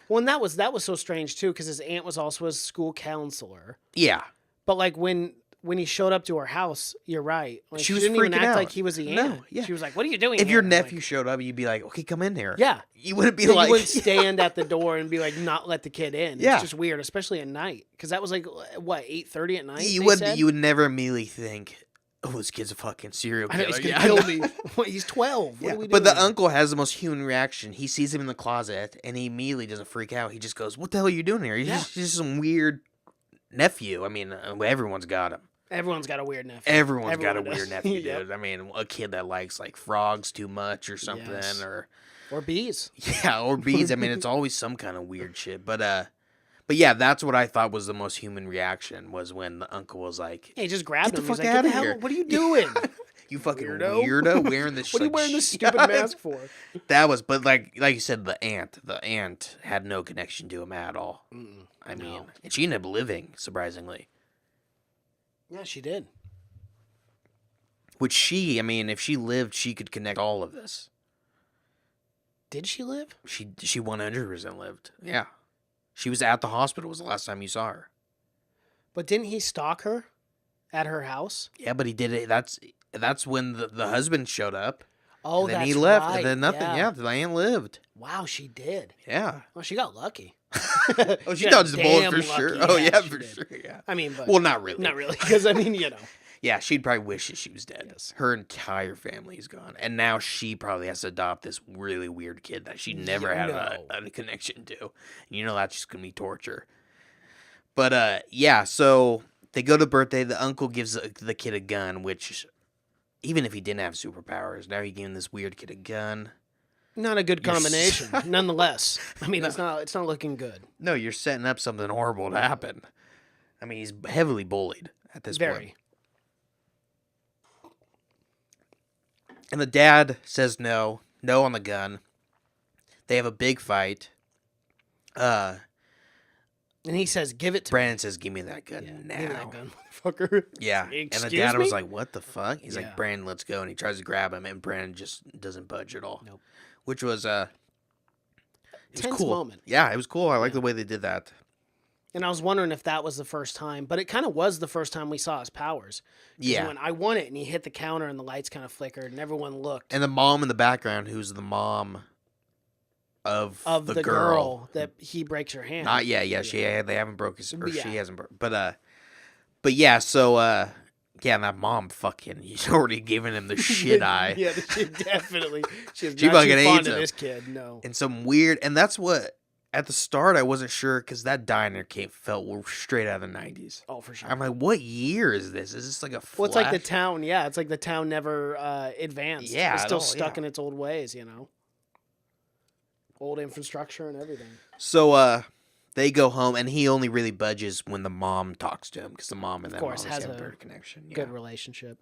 Well, and that was so strange too, because his aunt was also a school counselor. yeah. But like when he showed up to her house, you're right. Like, She was didn't even freaking act out. like he was the aunt. No, yeah. She was like, "What are you doing?" If here?" your I'm nephew like, showed up, you'd be like, "Okay, come in here." yeah, You wouldn't be you like, wouldn't stand at the door and be like, not let the kid in. Yeah. It's just weird, especially at night, because that was like what 8:30 at night. you they would said? you would never immediately think, "Oh, this kid's a fucking serial I know killer." he's gonna Yeah, I kill know. me. What, he's 12. What Yeah, are we doing? but the here? uncle has the most human reaction. He sees him in the closet, and he immediately doesn't freak out. He just goes, "What the hell are you doing here?" He's, Yeah. he's just some weird nephew. I mean, everyone's got him. Everyone's got a weird nephew. Everyone's got a Everyone weird does. nephew, Yep. dude. I mean, a kid that likes like frogs too much or something, Yes. or Or bees. yeah, or bees. I mean, it's always some kind of weird shit. But yeah, that's what I thought was the most human reaction was when the uncle was like, He just grabbed "Get him. the He's fuck like, "Get outta the hell- here." What are you doing? "You fucking Weirdo. weirdo wearing this." What are you like, wearing this shit." stupid mask for?" That was, but like you said, the aunt had no connection to him at all. I mean, No. and she ended up living, surprisingly. Yeah, she did. Which I mean, if she lived, she could connect all of this. Did she live? She 100% lived. Yeah, she was at the hospital. Was the last time you saw her. But didn't he stalk her at her house? Yeah, but he did it. That's when the husband showed up. Oh, and then that's he left, right. and then nothing. Yeah, the aunt lived. Wow, she did. Yeah. Well, she got lucky. Oh, she got dodged the bullet damn for sure. lucky. Oh Yeah, yeah, she for did. sure. Yeah. I mean, but Well, not really. not really, because I mean, you know. Yeah, she'd probably wish that she was dead. Her entire family's gone. And now she probably has to adopt this really weird kid that she never had a connection to. And you know that's just going to be torture. But, yeah, so they go to birthday. The uncle gives the kid a gun, which, even if he didn't have superpowers, now he's giving this weird kid a gun. Not a good You're combination, nonetheless. I mean, it's not looking good. No, you're setting up something horrible to happen. I mean, he's heavily bullied at this point. Very. And the dad says no on the gun. They have a big fight. And he says, "Give it to Brandon says, "Give me that gun me. now." Give me that gun, motherfucker." Yeah, and the Excuse dad was me? like, "What the fuck?" He's Yeah. like, "Brandon, let's go," and he tries to grab him, and Brandon just doesn't budge at all. Nope. Which was it was Tense cool. moment. Yeah, it was cool. I like the way they did that. And I was wondering if that was the first time, but it kind of was the first time we saw his powers. 'Cause he Yeah, went, "I want it," and he hit the counter, and the lights kind of flickered, and everyone looked. and the mom in the background, w's the mom of the girl that he breaks her hand. Not yet. Yeah, they haven't broken. Or Yeah. she hasn't. But yeah. So yeah, and that mom fucking, he's already given him the shit eye. Yeah, she definitely. She's She not fucking too hates fond of him. this kid. No. And some weird, and that's what at the start I wasn't sure because that diner felt straight out of the 90s. Oh, for sure. I'm like, what year is this? Is this like a flash? Well, it's like the town. Yeah, it's like the town never advanced. Yeah, it's at still all, stuck yeah. in its old ways. You know, old infrastructure and everything. So they go home, and he only really budges when the mom talks to him because the mom and Of that course, mom has have a a better connection. Yeah. Good relationship.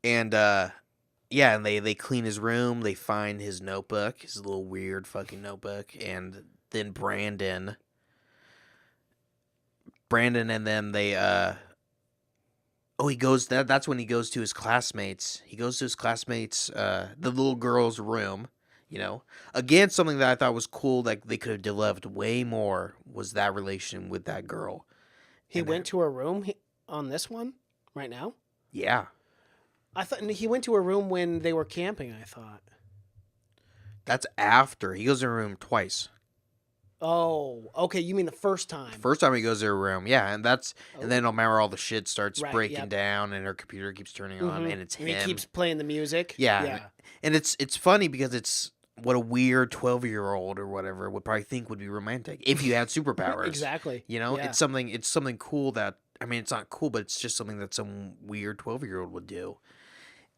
And yeah, and they clean his room. They find his notebook, his little weird fucking notebook, and then Brandon and then they he goes that's when he goes to his classmates. He goes to his classmates the little girl's room, you know. Again, something that I thought was cool that they could have developed way more was that relation with that girl. He And went to her room on this one right now. Yeah. I thought he went to her room when they were camping. I thought. That's after. He goes to her room twice. Oh, okay. You mean the first time? First time he goes to her room, yeah, and then remember all the shit starts Right, breaking yep. down, and her computer keeps turning on, Mhm. and it's And him. he keeps playing the music. Yeah. And it's funny because it's what a weird 12-year-old or whatever would probably think would be romantic if you had superpowers. Exactly. You know, Yeah. it's something cool that, I mean, it's not cool, but it's just something that some weird 12-year-old would do.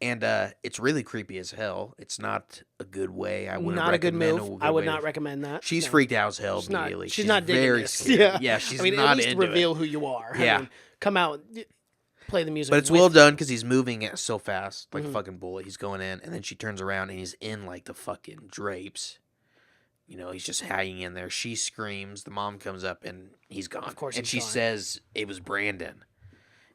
And it's really creepy as hell. It's not a good way. I wouldn't Not a good recommend move. good I would way not to- recommend that. She's No. freaked out as hell She's not. immediately. She's not digging very this. scared. Yeah. She's I mean, not at least into reveal it. who you are. Yeah. I mean, come out, play the music. But it's with well you. done because he's moving it so fast, like Mhm. a fucking bullet. He's going in, and then she turns around, and he's in like the fucking drapes. You know, he's just hanging in there. She screams. The mom comes up and he's gone. Of course and he's she gone. says it was Brandon.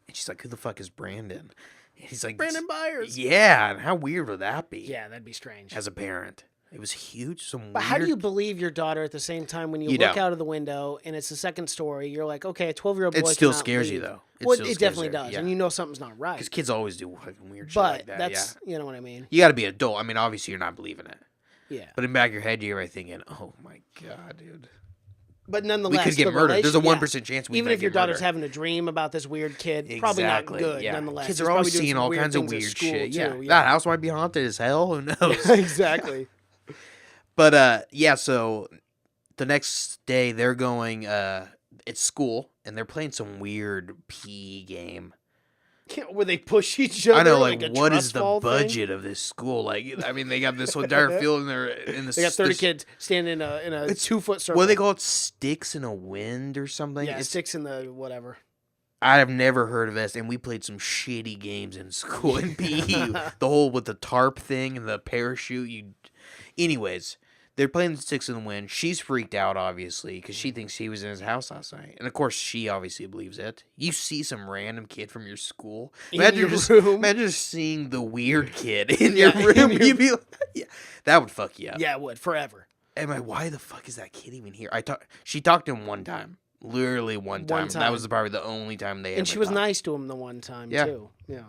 And she's like, who the fuck is Brandon? And he's like, Brandon Byers. Yeah, and how weird would that be? Yeah, that'd be strange. As a parent. It was huge. But how do you believe your daughter at the same time when you look don't. out of the window and it's the second story? You're like, okay, a 12-year-old boy It still cannot scares you, leave. though. Well, still it scares definitely her, does, yeah. and you know something's not right. Because kids always do fucking weird shit But like that. that's, yeah. you know what I mean? You got to be adult. I mean, obviously you're not believing it. Yeah. But in the back of your head, you're right thinking, oh my God, dude. But We nonetheless, could get the murdered. There's a relation- 1% chance we even might if your get daughter's murdered. having a dream about this weird kid, probably not good. Yeah. Nonetheless, Kids He's are always probably doing seeing some all weird kinds of things at weird school, shit. Yeah. too, That house might be haunted as hell. Who knows? Exactly. But yeah, so the next day they're going. It's school and they're playing some weird PE game. Where they push each other. I know, like a what trust is the fall thing? budget of this school? Like, I mean, they got this entire field in there. They got 30 kids standing in a 2-foot circle. What do they call it? Sticks in a wind or something? Yeah, It's, sticks in the whatever. I have never heard of this, and we played some shitty games in school in PE. The whole with the tarp thing and the parachute. Anyways, they're playing the sticks in the wind. She's freaked out, obviously, because she thinks he was in his house last night. And, of course, she obviously believes it. You see some random kid from your school. Imagine just seeing the weird kid in your room. You'd be like, yeah, that would fuck you up. Yeah, it would. Forever. I'm like, why the fuck is that kid even here? She talked to him one time. Literally one time. That was probably the only time they ever And she was talked. nice to him the one time, too. Yeah.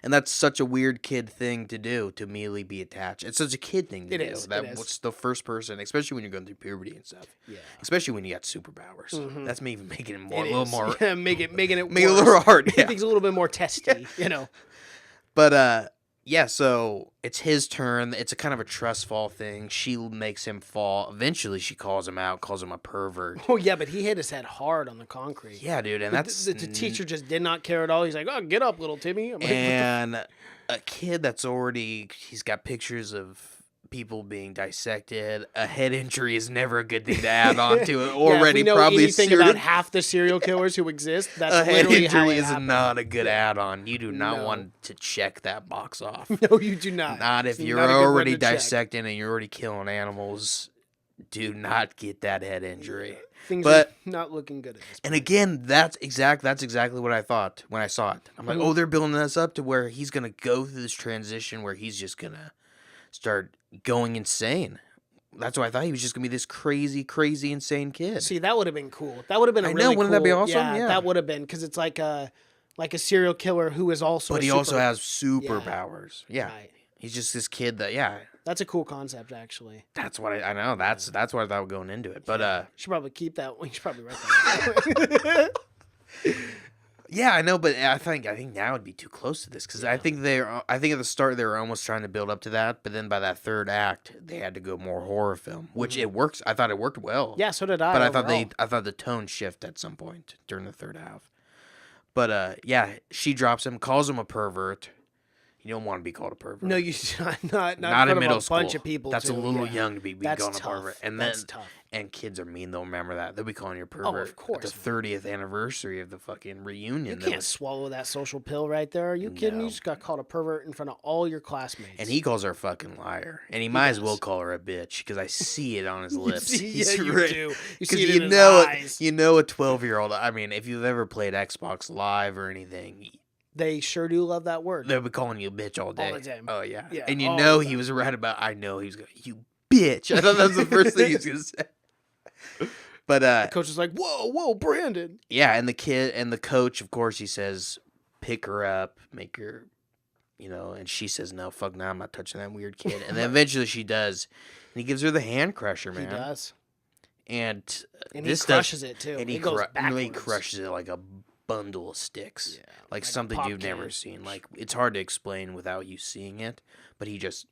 And that's such a weird kid thing to do, to immediately be attached. It's such a kid thing to do. It is. What's the first person, especially when you're going through puberty and stuff. Yeah. Especially when you got superpowers. That's even making it more, It a little is. more. Yeah, making it Make it a worse. little hard. Make Yeah. things a little bit more testy, you know. But yeah, so it's his turn. It's a kind of a trust fall thing. She makes him fall. Eventually, she calls him out, calls him a pervert. Oh, yeah, but he hit his head hard on the concrete. Yeah, dude, and But that's the teacher just did not care at all. He's like, "Oh, get up, little Timmy." I'm like, and a kid that's already, he's got pictures of people being dissected. A head injury is never a good thing to add on to it. Already, if we know probably anything about half the serial killers who exist, that's a head literally how injury it is happened. not a good add-on. You do not No. want to check that box off. No, you do not. Not if It's you're not a good one already to check. dissecting and you're already killing animals. Do not get that head injury. Things But- are not looking good at this And point. again, that's exactly what I thought when I saw it. I'm like, oh, they're building this up to where he's gonna go through this transition where he's just gonna start going insane. That's why I thought he was just gonna be this crazy, insane kid. See, that would have been cool. That would have been a I know, really wouldn't that be cool- awesome? Yeah. that would have been, because it's like a serial killer who is also. But a he also super- has superpowers. Yeah, Right. he's just this kid that. Yeah, That's a cool concept, actually. that's what I know. That's what I thought going into it. But You should probably keep that one. You should probably write that one. yeah, I know. But I think now would be too close to this because I think at the start they were almost trying to build up to that, but then by that third act they had to go more horror film, which it works. I thought it worked well. Yeah, so did I. But overall. I thought the tone shift at some point during the third half. But yeah, she drops him, calls him a pervert. You don't want to be called a pervert. No, you not not in front in of middle a school. bunch of people. That's too. a little Yeah. young to be That's called a tough. pervert. And That's then tough. and kids are mean. They'll remember that. They'll be calling you a pervert. of course. At the 30th anniversary of the fucking reunion. You can't swallow that social pill right there. Are you kidding? No. You just got called a pervert in front of all your classmates. And he calls her a fucking liar. And he might as well does. call her a bitch because I see it on his You lips. see- He's yeah, you right- do. You 'cause see it you in his know eyes. You know a 12-year-old. I mean, if you've ever played Xbox Live or anything, They sure do love that word. they'll be calling you a bitch all day. the time. Oh, yeah. Yeah, And you all know the he time. was right about, I know he was going, you bitch. I thought that was the first thing he was going to say. But, The coach is like, whoa, Brandon. yeah, and the kid and the coach, of course, he says, pick her up, make her, and she says, no, fuck no, I'm not touching that weird kid. And then eventually she does. And he gives her the hand crusher, man. He does. And And this he crushes it, too. And he goes backwards. he crushes it like a bundle of sticks. Yeah, like like a something pop you've never can. seen. Like it's hard to explain without you seeing it, but it's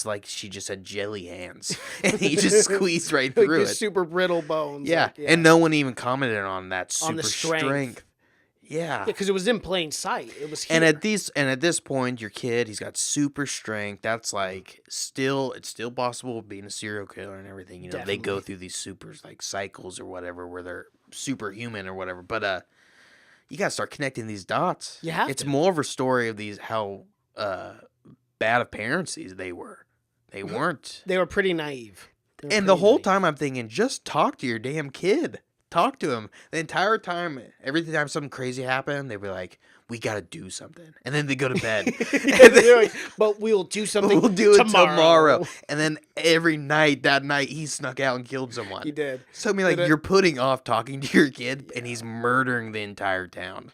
like she just had jelly hands and he just squeezed right Like through just it. super brittle bones. Yeah. like, And no one even commented on that super On the strength. Yeah. because it was in plain sight. It was here. And at this point, your kid, he's got super strength. That's like it's still possible being a serial killer and everything. They go Definitely. through these supers like cycles or whatever where they're superhuman or whatever. But you gotta start connecting these dots. You have It's to. more of a story of these how bad of parents they were. They weren't. They were pretty naive. And the whole time I'm thinking, just talk to your damn kid. Talk to him. The entire time, every time something crazy happened, they'd be like, we got to do something. And then they go to bed. But we'll do something We'll do it tomorrow. And then every night, that night, he snuck out and killed someone. He did. So I mean, like, you're putting off talking to your kid, and he's murdering the entire town.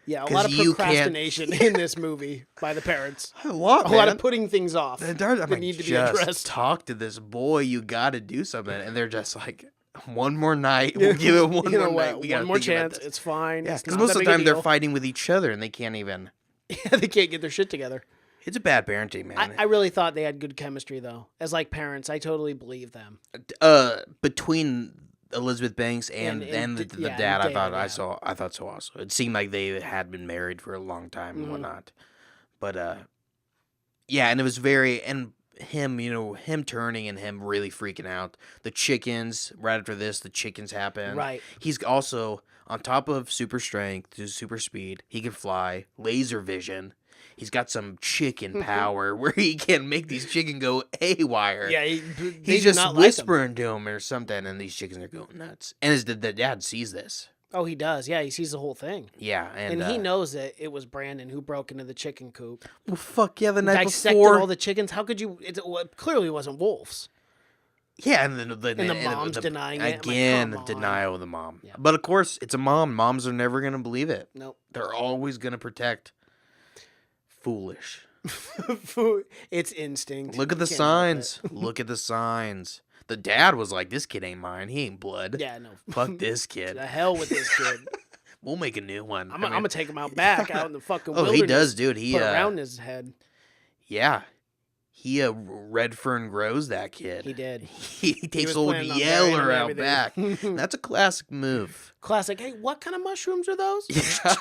Yeah, a lot of procrastination in this movie by the parents. A lot of putting things off that like, need to be addressed. Talk to this boy. You got to do something. And they're just like, one more night. We'll give it one more night. We one more chance. It's fine. Yeah, because most of the time they're fighting with each other, and they can't even. Yeah, they can't get their shit together. It's a bad parenting, man. I really thought they had good chemistry, though. As like parents, I totally believe them. Between Elizabeth Banks and the dad, I thought so also. It seemed like they had been married for a long time and whatnot. But yeah, and it was him, him turning and him really freaking out. The chickens, right after this, the chickens happen. Right. He's also on top of super strength, super speed. He can fly, laser vision. He's got some chicken power where he can make these chicken go haywire. Yeah, he's just whispering to him or something, and these chickens are going nuts. And the dad sees this. Oh, he does. Yeah, he sees the whole thing. Yeah, and he knows that it was Brandon who broke into the chicken coop. Well, fuck yeah, the night dissected before. all the chickens. How could you? It clearly wasn't wolves. Yeah, and the mom's denying it. Again, denial of the mom. Yeah. But of course, it's a mom. Moms are never going to believe it. Nope. They're always going to protect. Foolish. It's instinct. Look at the signs. Look at the signs. The dad was like, this kid ain't mine. He ain't blood. Yeah, no. Fuck this kid. The hell with this kid. We'll make a new one. I'm going to take him out in the fucking wilderness. He does, dude. He put around his head. Yeah. He Redfern grows that kid. He did. He takes old Yeller out back. That's a classic move. Classic. Hey, what kind of mushrooms are those? Yeah.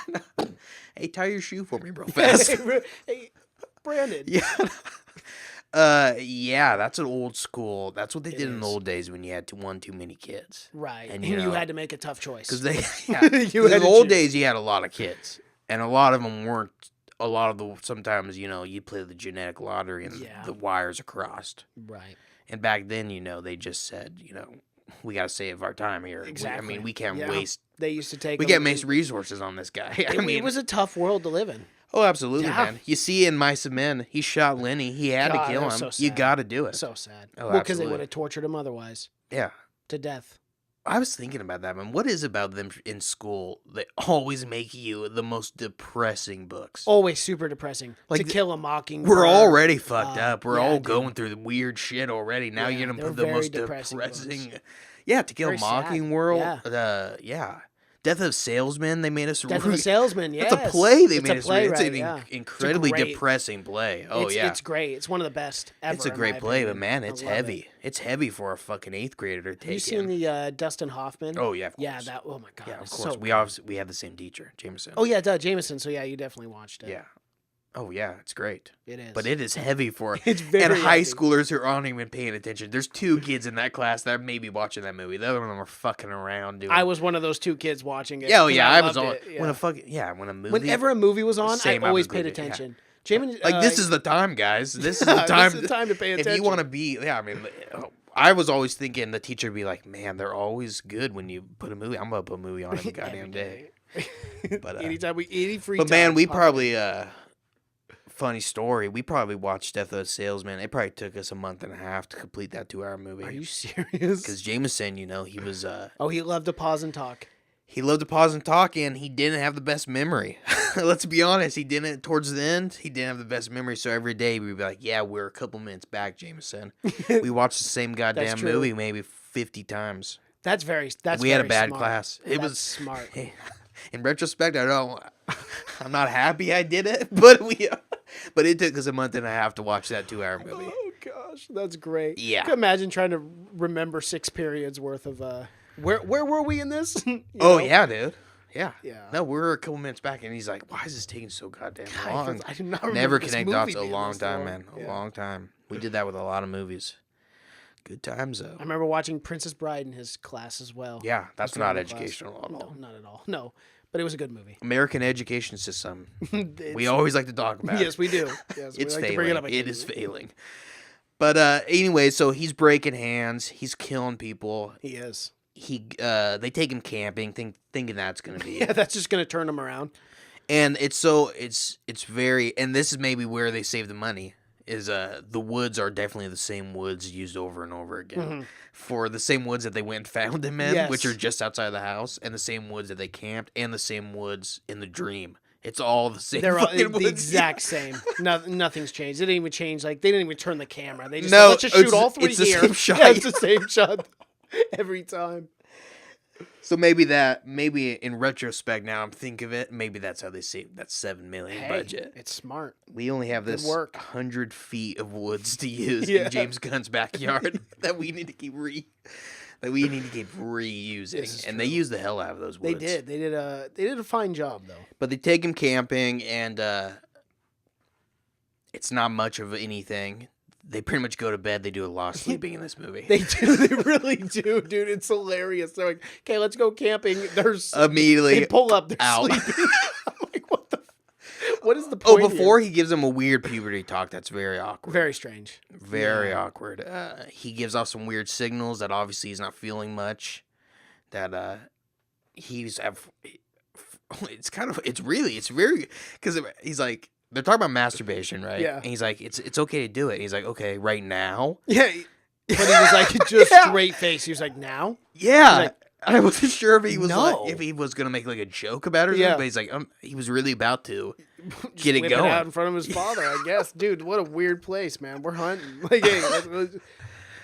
Hey, tie your shoe for me real fast. Hey, Brandon. Yeah. Yeah, that's an old school. That's what they did in the old days when you had too many kids. Right. And you had to make a tough choice. Because in the old days, you had a lot of kids. And a lot of them weren't. Sometimes, you play the genetic lottery and the wires are crossed. Right. And back then, they just said, we got to save our time here. Exactly. We can't waste. They used to take. We can't waste resources on this guy. It was a tough world to live in. Oh, absolutely, man. You see in Mice and Men, he shot Lenny. He had to kill him. So you got to do it. So sad. Oh, well, because they would have tortured him otherwise. Yeah. To death. I was thinking about that, man. What is about them in school? They always make you the most depressing books. Always super depressing. Like To Kill a Mockingbird. We're already fucked up. We're all going through the weird shit already. Now you're gonna put the most depressing. Yeah, To Kill a Mockingbird. Yeah. Death of a Salesman. They made us. Death of a Salesman. Yeah, it's a play. They made us. It's an incredibly depressing play. Oh yeah, it's great. It's one of the best ever. It's a great play, but man, it's heavy. It's heavy for a fucking 8th grader to take. Have you seen the Dustin Hoffman? Oh yeah, of course. Yeah, that. Oh my god. Yeah, of course. We had the same teacher, Jameson. Oh yeah, Jameson. So yeah, you definitely watched it. Yeah. Oh yeah, it's great. It is. But it is heavy for it's very and high heavy. Schoolers who aren't even paying attention. There's 2 kids in that class that may be watching that movie. The other one were fucking around doing. I was one of those 2 kids watching it. Yeah, I was on. Whenever a movie was on, I always paid attention. Yeah. Jamin, this is the time, guys. This is the time. This is the time to pay attention. If you want to be, I was always thinking the teacher would be like, man, they're always good when you put a movie. I'm gonna put a movie on every goddamn day. But any free time. But man, we probably. Funny story. We probably watched Death of a Salesman. It probably took us a month and a half to complete that 2-hour movie. Are you serious? Because Jameson, he was. He loved to pause and talk. He loved to pause and talk, and he didn't have the best memory. Let's be honest. He didn't. Towards the end, he didn't have the best memory. So every day we'd be like, "Yeah, we're a couple minutes back, Jameson." We watched the same goddamn movie maybe 50 times. We had a bad smart. Class. It was smart. In retrospect, I'm not happy I did it, but it took us a month and a half to watch that 2-hour movie. Oh gosh, that's great. Yeah. Can you imagine trying to remember 6 periods worth of where were we in this? Yeah, dude. Yeah. Yeah. No, we're a couple minutes back, and he's like, "Why is this taking so goddamn long?" I do not remember Never this connect movie dots. A being long this time, long. man. A Yeah. long time. We did that with a lot of movies. Good times though. I remember watching Princess Bride in his class as well. Yeah, that's not educational at all. No, not at all. No, but it was a good movie. American education system. We always like to talk about. Yes, we do. Yes, It's we like failing. to bring it up again. It is failing. But anyway, so he's breaking hands. He's killing people. He is. They take him camping, thinking that's gonna be Yeah, that's just gonna turn him around. And it's very, and this is maybe where they save the money. Is the woods are definitely the same woods used over and over again for the same woods that they went and found him in, which are just outside of the house, and the same woods that they camped, and the same woods in the dream. It's all the same. They're all the woods. exact same. Nothing's changed. They didn't even change. Like they didn't even turn the camera. They just No, let's just shoot all three it's the here. same shot. Yeah, it's the same shot every time. So maybe in retrospect, now I'm thinking of it, maybe that's how they saved that $7 million budget. It's smart. We only have this work. 100 feet of woods to use in James Gunn's backyard that we need to keep reusing, and they use the hell out of those woods. They did a fine job though. But they take him camping, and it's not much of anything. They pretty much go to bed. They do a lot of sleeping in this movie. They do. They really do, dude. It's hilarious. They're like, okay, let's go camping. There's immediately they pull up. They're out. sleeping. I'm like, what is the point? Oh, before here? he gives them a weird puberty talk, that's very awkward. Very strange. Very awkward. He gives off some weird signals that obviously he's not feeling much. That it's very, because he's like, they're talking about masturbation, right? Yeah. And he's like, it's okay to do it. And he's like, okay, right now? Yeah. But he was like, just straight face. He was like, now? Yeah. Like, I wasn't sure if he was No. if he was gonna make like a joke about it or something, but he's like, he was really about to get it whip going. out in front of his father, I guess. Dude, what a weird place, man. We're hunting. Like, hey,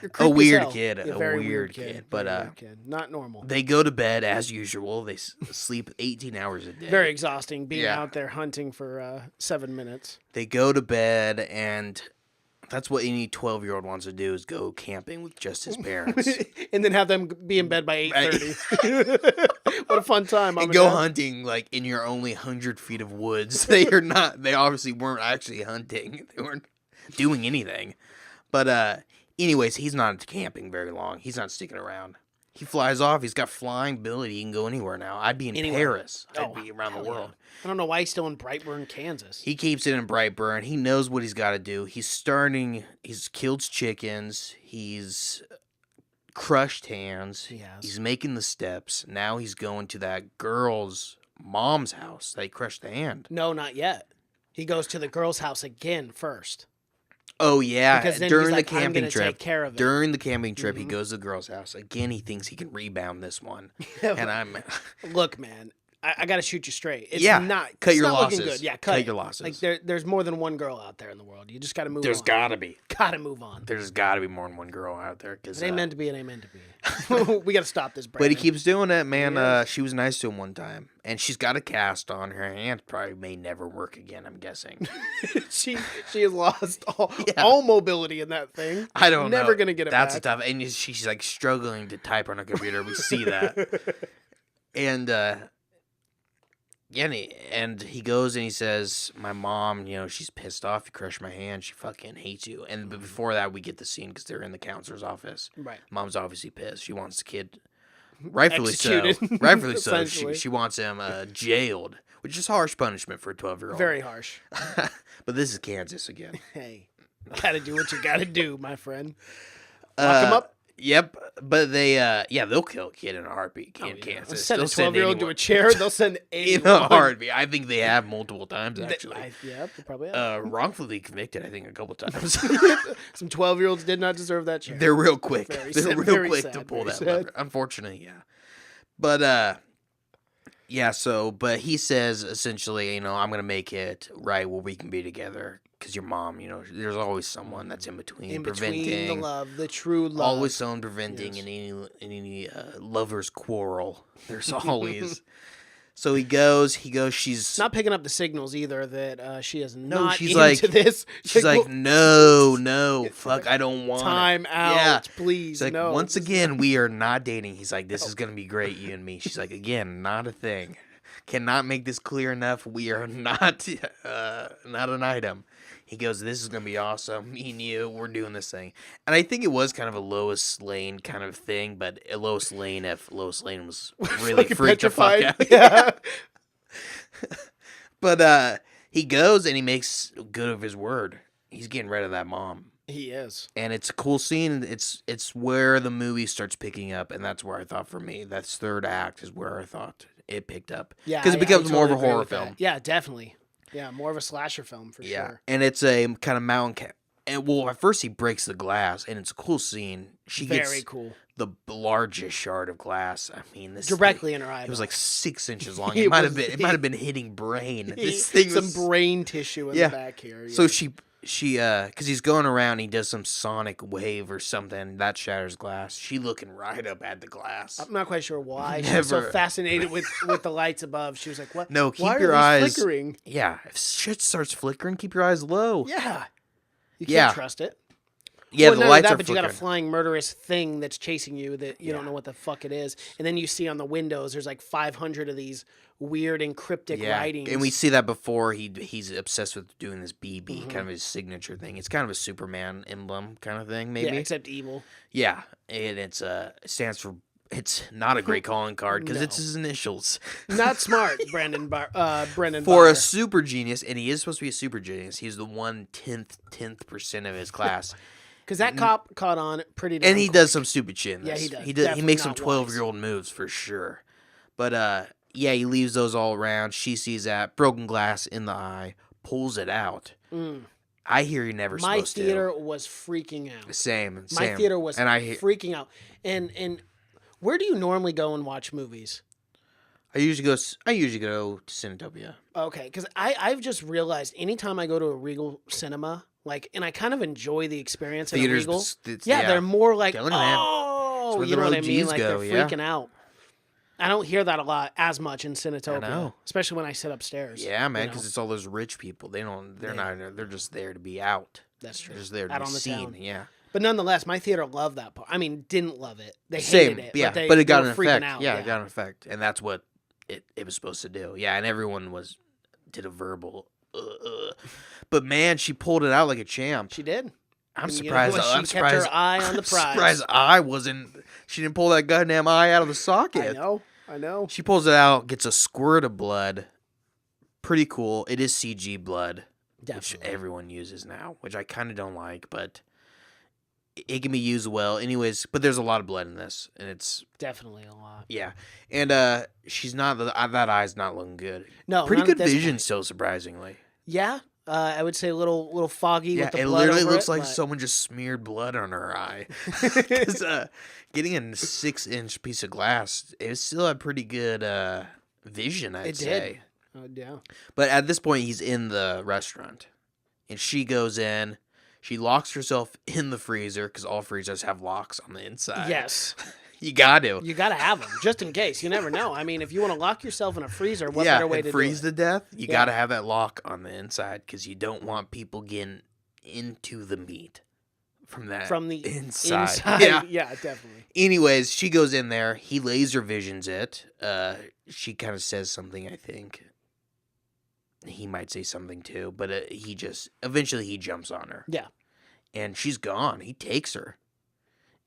you're creepy A weird as hell. kid, Yeah, a very weird kid. But Very weird kid. Not normal. they go to bed as usual. They sleep 18 hours a day. Very exhausting being Yeah. out there hunting for 7 minutes. They go to bed, and that's what any 12-year-old wants to do, is go camping with just his parents. And then have them be in bed by 8:30. What a fun time. And go hunting like in your only 100 feet of woods. They obviously weren't actually hunting. They weren't doing anything. But anyways, he's not camping very long. He's not sticking around. He flies off. He's got flying ability. He can go anywhere now. I'd be in Paris. I'd be around the world. Yeah. I don't know why he's still in Brightburn, Kansas. He keeps it in Brightburn. He knows what he's got to do. He's killed chickens. He's crushed hands. He's making the steps. Now he's going to that girl's mom's house that he crushed the hand. No, not yet. He goes to the girl's house again first. Oh, yeah. Because then during he's like, the camping I'm gonna trip. Take care of it. During the camping trip, he goes to the girl's house. Again, he thinks he can rebound this one. And I'm... Look, man. I got to shoot you straight. It's not cut it's your not losses. looking good. Yeah, cut your losses. Like there's more than one girl out there in the world. You just got to move on. There's got to be. Got to move on. There's got to be more than one girl out there. It ain't meant to be. It ain't meant to be. We got to stop this, Brandon. But he keeps doing it, man. She was nice to him one time. And she's got a cast on her hand. Probably may never work again, I'm guessing. she has lost all mobility in that thing. I don't know. Never going to get it That's back. a tough... And she's like struggling to type on a computer. We see that. And... Yeah, and he goes and he says, my mom, she's pissed off. You crushed my hand. She fucking hates you. And before that, we get the scene because they're in the counselor's office. Right. Mom's obviously pissed. She wants the kid, rightfully executed. so. Rightfully so. Essentially. She wants him jailed, which is harsh punishment for a 12-year-old. Very harsh. But this is Kansas again. Hey, got to do what you got to do, my friend. Lock him up. Yep, but they'll kill a kid in a heartbeat in Kansas. Send a They'll send 12-year-old to anyone. a chair. They'll send In a heartbeat. I think they have multiple times, actually. Yeah, they probably have. Wrongfully convicted, I think, a couple times. Some 12-year-olds did not deserve that chair. They're real quick. Very They're sad, real very quick sad, to pull very that sad. lever. Unfortunately, yeah. But, but he says, essentially, I'm going to make it right where we can be together. Because your mom, there's always someone that's in between preventing the love, the true love. Always someone preventing any lover's quarrel. There's always. So he goes. She's not picking up the signals either that she is not she's into like, this. She's like, no, fuck, I don't want time it. out, please. She's like, no. once again, we are not dating. He's like, this is gonna be great, you and me. She's like, again, not a thing. Cannot make this clear enough. We are not an item. He goes, this is going to be awesome. Me and you, we're doing this thing. And I think it was kind of a Lois Lane kind of thing, but Lois Lane, if Lois Lane was really freaked the fuck out. Yeah. But he goes and he makes good of his word. He's getting rid of that mom. He is. And it's a cool scene. It's where the movie starts picking up, and that's where I thought for me, that third act is where I thought it picked up. Yeah, because it becomes more of a totally agree horror with that. film. Yeah, definitely. Yeah, more of a slasher film for Yeah, sure. and it's a kind of mountain cat. And well, at first he breaks the glass, and it's a cool scene. She Very gets cool. the largest shard of glass. I mean, this Directly in her eye. It was like 6 inches long. It It might was- have been hitting brain. This thing some was brain tissue in the back here. Yeah. So she because he's going around, he does some sonic wave or something that shatters glass. She looking right up at the glass. I'm not quite sure why. She was so Never. fascinated with the lights above. She was like, "What? No, keep why your are these eyes flickering?" Yeah, if shit starts flickering, keep your eyes low. Yeah, you can't Yeah. trust it. Yeah, well, the none of lights that, are but you got a flickering. flying murderous thing that's chasing you that you don't know what the fuck it is, and then you see on the windows there's like 500 of these weird and cryptic writings. And we see that before he's obsessed with doing this BB, kind of his signature thing. It's kind of a Superman emblem kind of thing, maybe. yeah, except evil. Yeah, and it stands for. It's not a great calling card because No. it's his initials. Not smart, Brendan. Brendan For Barr. a super genius, and he is supposed to be a super genius. He's the 1/10% of his class, Because that cop caught on pretty damn and he quick. does some stupid shit. In Yeah, this. he does. He Definitely makes some not 12-year-old moves for sure. But yeah, he leaves those all around. She sees that broken glass in the eye, pulls it out. I hear you're never My supposed theater was freaking out. to. Same. My theater was and freaking out. And where do you normally go and watch movies? I usually go to Cinetopia. Okay, because I've just realized anytime I go to a Regal cinema, like, and I kind of enjoy the experience at a Theaters, Regal. it's- Yeah, yeah. they're more like, Telling you, man. oh, It's where you the know what I mean? OGs Like go, they're yeah. freaking out. I don't hear that a lot as much in Cinetopia, know. especially when I sit upstairs. Yeah, man, you know? because it's all those rich people. They're not. They're just there to be out. That's true. They're just there to Out be on the seen. town. Yeah. But nonetheless, my theater loved that part. I mean, didn't love it. They Same. hated it. Yeah, but it got they an were freaking effect. out. Yeah, it got an effect, and that's what it was supposed to do. Yeah, and everyone did a verbal. But man, she pulled it out like a champ. She did. I'm And you know surprised. what? I'm She kept her surprised. eye on the I'm prize. surprised I wasn't. She didn't pull that goddamn eye out of the socket. I know. She pulls it out, gets a squirt of blood. Pretty cool. It is CG blood, which Definitely. everyone uses now, which I kind of don't like, but it can be used well. Anyways, but there's a lot of blood in this, and it's Definitely a lot. yeah. And she's not that eye's not looking good. No, Pretty not at good this vision point. still, surprisingly. Yeah, I would say a little foggy Yeah, with the it blood literally over looks it, like but- someone just smeared blood on her eye. 'Cause, getting a 6-inch piece of glass, it still had pretty good vision, I'd It say. did. Yeah. But at this point, he's in the restaurant, and she goes in. She locks herself in the freezer because all freezers have locks on the inside. Yes. You got to. You got to have them just in case. You never know. I mean, if you want to lock yourself in a freezer, what Yeah, better way and to freeze do to death. You Yeah. got to have that lock on the inside because you don't want people getting into the meat from that it? From the inside. Yeah. Yeah. Definitely. Anyways, she goes in there. He laser visions it. She kind of says something, I think. He might say something too, but eventually he jumps on her. Yeah. And she's gone. He takes her.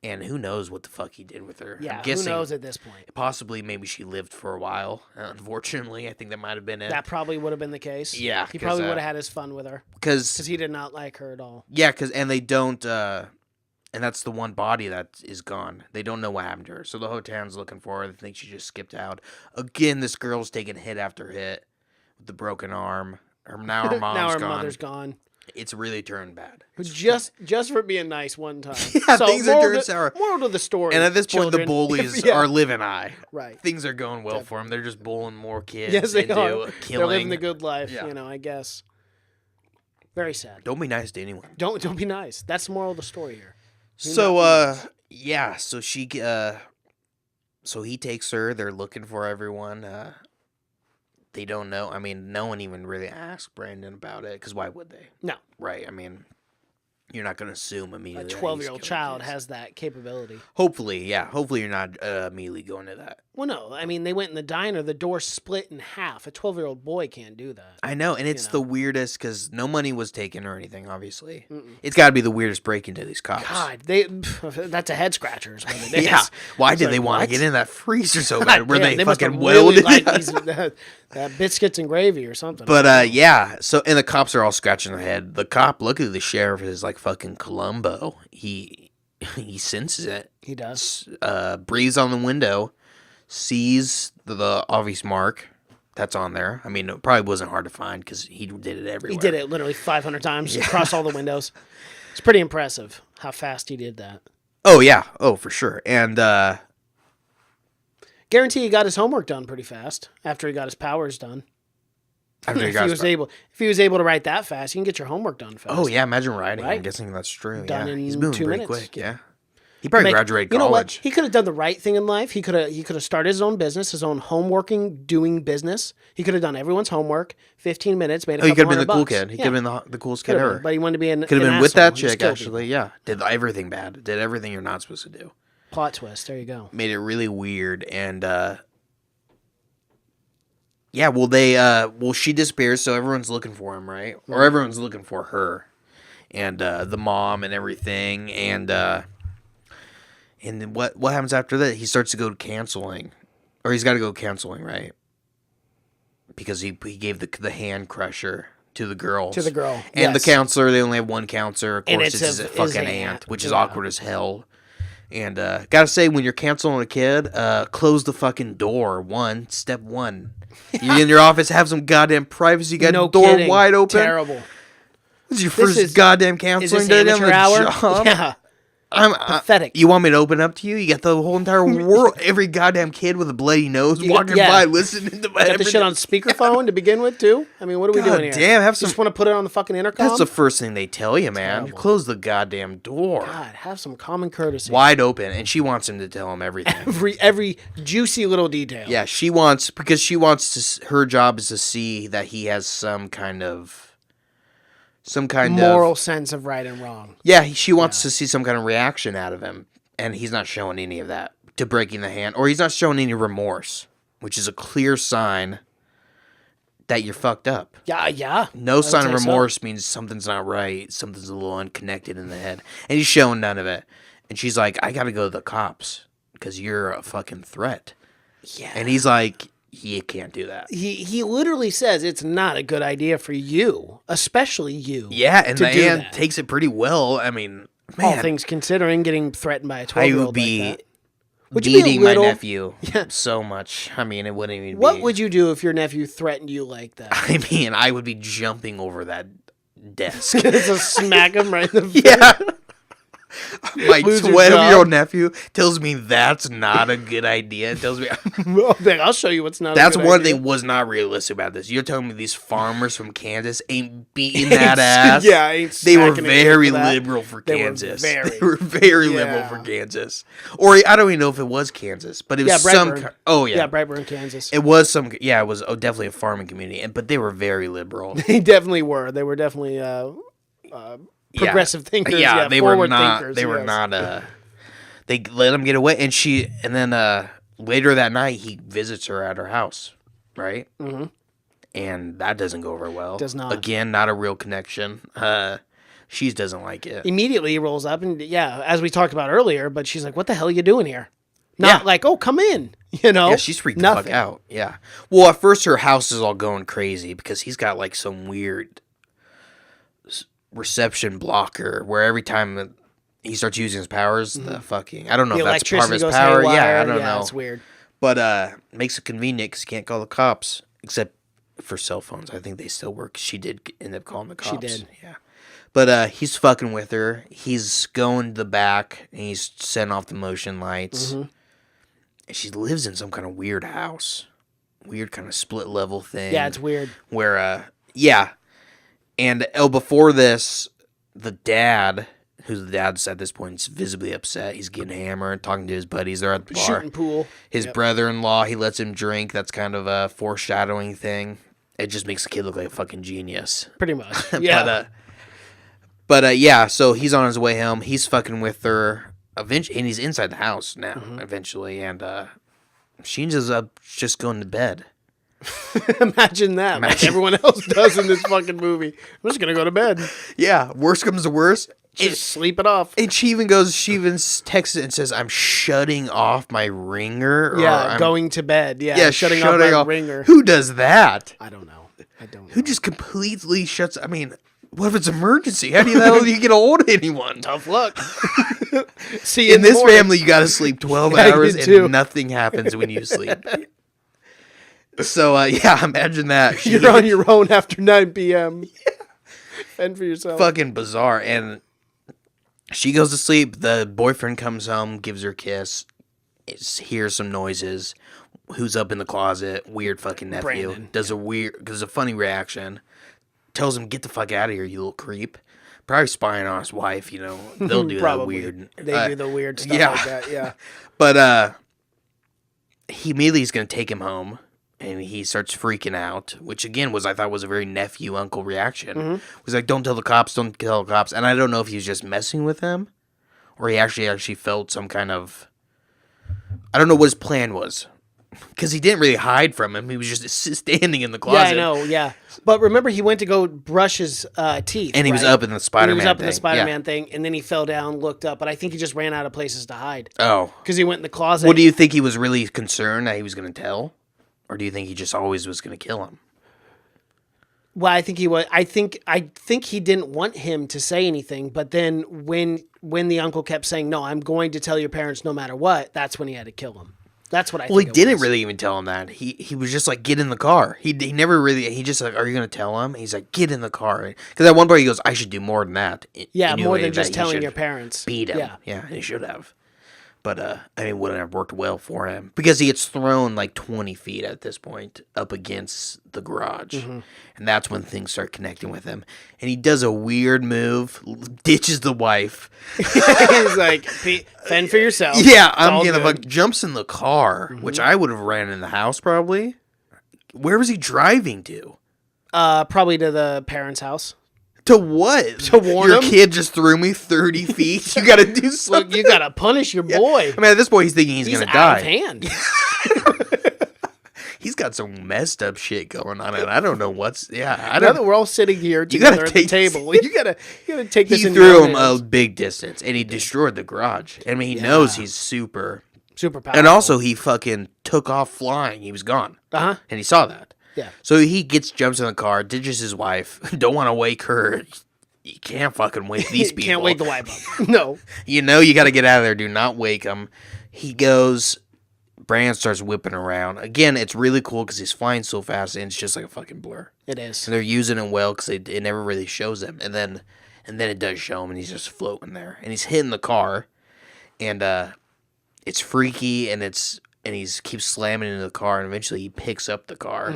And who knows what the fuck he did with her. Yeah. I'm guessing Who knows at this point? possibly maybe she lived for a while. Unfortunately, I think that might have been it. That probably would have been the case. Yeah, He 'cause, probably would have had his fun with her Because because he did not like her at all. yeah, and they don't, and that's the one body that is gone. They don't know what happened to her. So the whole town's looking for her. They think she just skipped out. Again, this girl's taking hit after hit with the broken arm. Now her mom's now her gone. mother's gone. It's really turned bad. Just for being nice one time. Yeah, things are moral turning to- sour. Moral to the story. And at this point, the children. bullies Yeah. are living high. Right. Things are going well for them. They're just bullying more kids Yes, they into are. killing. They're living the good life. Yeah. You know, I guess. Very sad. Don't be nice to anyone. Don't be nice. That's the moral of the story here. Do So, not be nice. yeah, so so he takes her. They're looking for everyone. They don't know. I mean, no one even really asked Brandon about it, because why would they? No. Right, I mean, you're not going to assume A immediately. that he's 12-year-old killing child kids. has that capability. Hopefully, yeah. Hopefully you're not immediately going to that. Well, no. I mean, they went in the diner. The door split in half. A 12-year-old boy can't do that. I know, and it's know. the weirdest, because no money was taken or anything, obviously. It's got to be the weirdest break into these cops. God, that's a head scratcher is what it is. Yeah. Why It's did like, they want to what? get in that freezer so bad? Were Damn, they must have fucking really welded? liked that biscuits and gravy or something. But yeah, so and the cops are all scratching their head. The cop, luckily the sheriff is like fucking Columbo. He senses it. He does. Breathes on the window, sees the obvious mark that's on there. I mean, it probably wasn't hard to find because he did it everywhere. He did it literally 500 times across all the windows. It's pretty impressive how fast he did that. Oh, yeah. Oh, for sure. And guarantee he got his homework done pretty fast after he got his powers done. If he was able to write that fast, you can get your homework done fast. Oh, yeah. Imagine writing. Right? I'm guessing that's true. Done yeah. in He's moving 2 pretty minutes. quick. Yeah. He probably graduated college. You know what? He could have done the right thing in life. He could have started his own business, his own homeworking, doing business. He could have done everyone's homework, 15 minutes, made a couple he could have been the cool $100. kid. He could have been the coolest kid ever. But he wanted to be could have been with asshole. that He chick, killed actually. people. Yeah. Did everything bad. Did everything you're not supposed to do. Plot twist. There you go. Made it really weird. And, yeah, well, she disappears, so everyone's looking for him, right? Or everyone's looking for her. And, the mom and everything. And then what happens after that? He starts to go to counseling. Or he's got to go counseling, right? Because he gave the hand crusher to the girls. To the girl. And yes. the counselor, they only have one counselor. Of And course, it's it's his fucking his aunt, which is yeah. awkward as hell. And gotta say, when you're counseling a kid, close the fucking door. Step one. You're in your office, have some goddamn privacy. You got No the door kidding. wide open. Terrible. This is your first goddamn counseling Is day this on the amateur hour? job. Yeah. Pathetic. You want me to open up to you? You got the whole entire world, every goddamn kid with a bloody nose walking by, listening to Got the shit on speakerphone to begin with too. I mean, what are we doing here? Damn, have You just want to put it on the fucking intercom. That's the first thing they tell you, man. Terrible. Close the goddamn door. God, have some common courtesy. Wide open, and she wants him to tell him everything. Every juicy little detail. Yeah, because her job is to see that he has some kind of moral sense of right and wrong. Yeah, she wants to see some kind of reaction out of him, and he's not showing any of that to breaking the hand, or he's not showing any remorse, which is a clear sign that you're fucked up. Yeah. No sign of remorse means something's not right, something's a little unconnected in the head, and he's showing none of it. And she's like, I gotta go to the cops because you're a fucking threat. Yeah. And he's like, you can't do that. He literally says it's not a good idea for you, especially you. Yeah, and to the do aunt that. takes it pretty well. I mean, man, All things considering, getting threatened by a I 12-year-old would be like that. Would you be a beating little- my nephew so much. I mean, it wouldn't even be. What would you do if your nephew threatened you like that? I mean, I would be jumping over that desk. Just smack him right in the face. Yeah. My Lose your 12-year-old job. nephew tells me that's not a good idea. It tells me I'll show you what's not. that's a good one idea. thing was not realistic about this. You're telling me these farmers from Kansas ain't beating that ass? Yeah, ain't they were smacking it very for that. liberal for They were Kansas. very. They were very Yeah. liberal for Kansas. Or I don't even know if it was Kansas, but it was some. Brightburn. Oh yeah, Yeah, Brightburn, Kansas. it was some. Yeah, it was definitely a farming community, but they were very liberal. They definitely were. They were definitely progressive thinkers. Yeah, they were forward not. thinkers, They were yes. not. They let him get away, and then later that night he visits her at her house, right? Mm-hmm. And that doesn't go over well. Does not. Again, not a real connection. She doesn't like it. Immediately he rolls up and as we talked about earlier, but she's like, "What the hell are you doing here?" Not like, "Oh, come in," you know? Yeah, she's freaked the fuck out. Yeah. Well, at first her house is all going crazy because he's got like some weird reception blocker where every time he starts using his powers, the fucking I don't know The if that's part of his electricity goes power. Yeah, haywire. I don't know. It's weird. But makes it convenient because you can't call the cops except for cell phones. I think they still work. She did end up calling the cops. She did. Yeah. But he's fucking with her. He's going to the back and he's setting off the motion lights. Mm-hmm. And she lives in some kind of weird house. Weird kind of split level thing. Yeah, it's weird. Where, And before this, the dad, who's the dad's at this point, is visibly upset. He's getting hammered, talking to his buddies. They're at the bar. Shooting pool. His brother-in-law, he lets him drink. That's kind of a foreshadowing thing. It just makes the kid look like a fucking genius. Pretty much. Yeah. But so he's on his way home. He's fucking with her. Eventually, and he's inside the house now, eventually. And she ends up just going to bed. Imagine that. Like everyone else does in this fucking movie. I'm just going to go to bed. Yeah, worst comes to worst. Just sleep it off. And she even texts it and says, I'm shutting off my ringer. Or Yeah, I'm going to bed. Yeah, shutting off my ringer. Who does that? I don't know. Who just completely shuts... I mean, What if it's emergency? How do you get a hold of anyone? Tough luck. See you In this family, you got to sleep 12 Yeah, you hours do. and nothing happens when you sleep. So, imagine that. You're on your own after 9 p.m. Fend for yourself. Fucking bizarre. And she goes to sleep. The boyfriend comes home, gives her a kiss, hears some noises. Who's up in the closet? Weird fucking nephew. Brandon. Does a funny reaction. Tells him, get the fuck out of here, you little creep. Probably spying on his wife, They'll do that Probably. weird. They do the weird stuff like that, yeah. But he immediately is going to take him home. And he starts freaking out, which again I thought was a very nephew-uncle reaction. Mm-hmm. Was like, don't tell the cops. And I don't know if he was just messing with him, or he actually felt some kind of, I don't know what his plan was. Because he didn't really hide from him. He was just standing in the closet. Yeah, I know, yeah. But remember, he went to go brush his teeth. And he was up in the Spider-Man thing. He was up in the Spider-Man thing, and then he fell down, looked up. But I think he just ran out of places to hide. Oh. Because he went in the closet. What do you think he was really concerned that he was going to tell? Or do you think he just always was going to kill him? Well, I think he was. I think he didn't want him to say anything. But then when the uncle kept saying, "No, I'm going to tell your parents no matter what," that's when he had to kill him. That's what I. Well, he think didn't really even tell him that. He was just like, "Get in the car." He never really. He just like, "Are you going to tell him?" He's like, "Get in the car." Because at one point he goes, "I should do more than that." Yeah, more than just telling your parents. Beat him. Yeah, he should have. But, it wouldn't have worked well for him. Because he gets thrown like 20 feet at this point up against the garage. Mm-hmm. And that's when things start connecting with him. And he does a weird move, ditches the wife. He's like, fend for yourself. Yeah, I'm gonna fuck. Jumps in the car, mm-hmm. which I would have ran in the house probably. Where was he driving to? Probably to the parents' house. To what? To warn your him? Kid just threw me 30 feet. You got to do something. Look, you got to punish your boy. I mean, at this point, he's thinking he's going to die. Out of hand. He's got some messed up shit going on, and I don't know what's. Yeah, now that we're all sitting here together at the table, you gotta take this. He threw him a big distance, and he destroyed the garage. I mean, he knows he's super powerful, and also he fucking took off flying. He was gone. And he saw that. Yeah. So he jumps in the car, ditches his wife. Don't want to wake her. You can't fucking wake these people. Can't wake the wife up. No. You got to get out of there. Do not wake him. He goes. Brand starts whipping around. Again, it's really cool because he's flying so fast and it's just like a fucking blur. It is. And they're using him well because it never really shows him. And then it does show him and he's just floating there. And he's hitting the car. And it's freaky and he keeps slamming into the car, and eventually he picks up the car,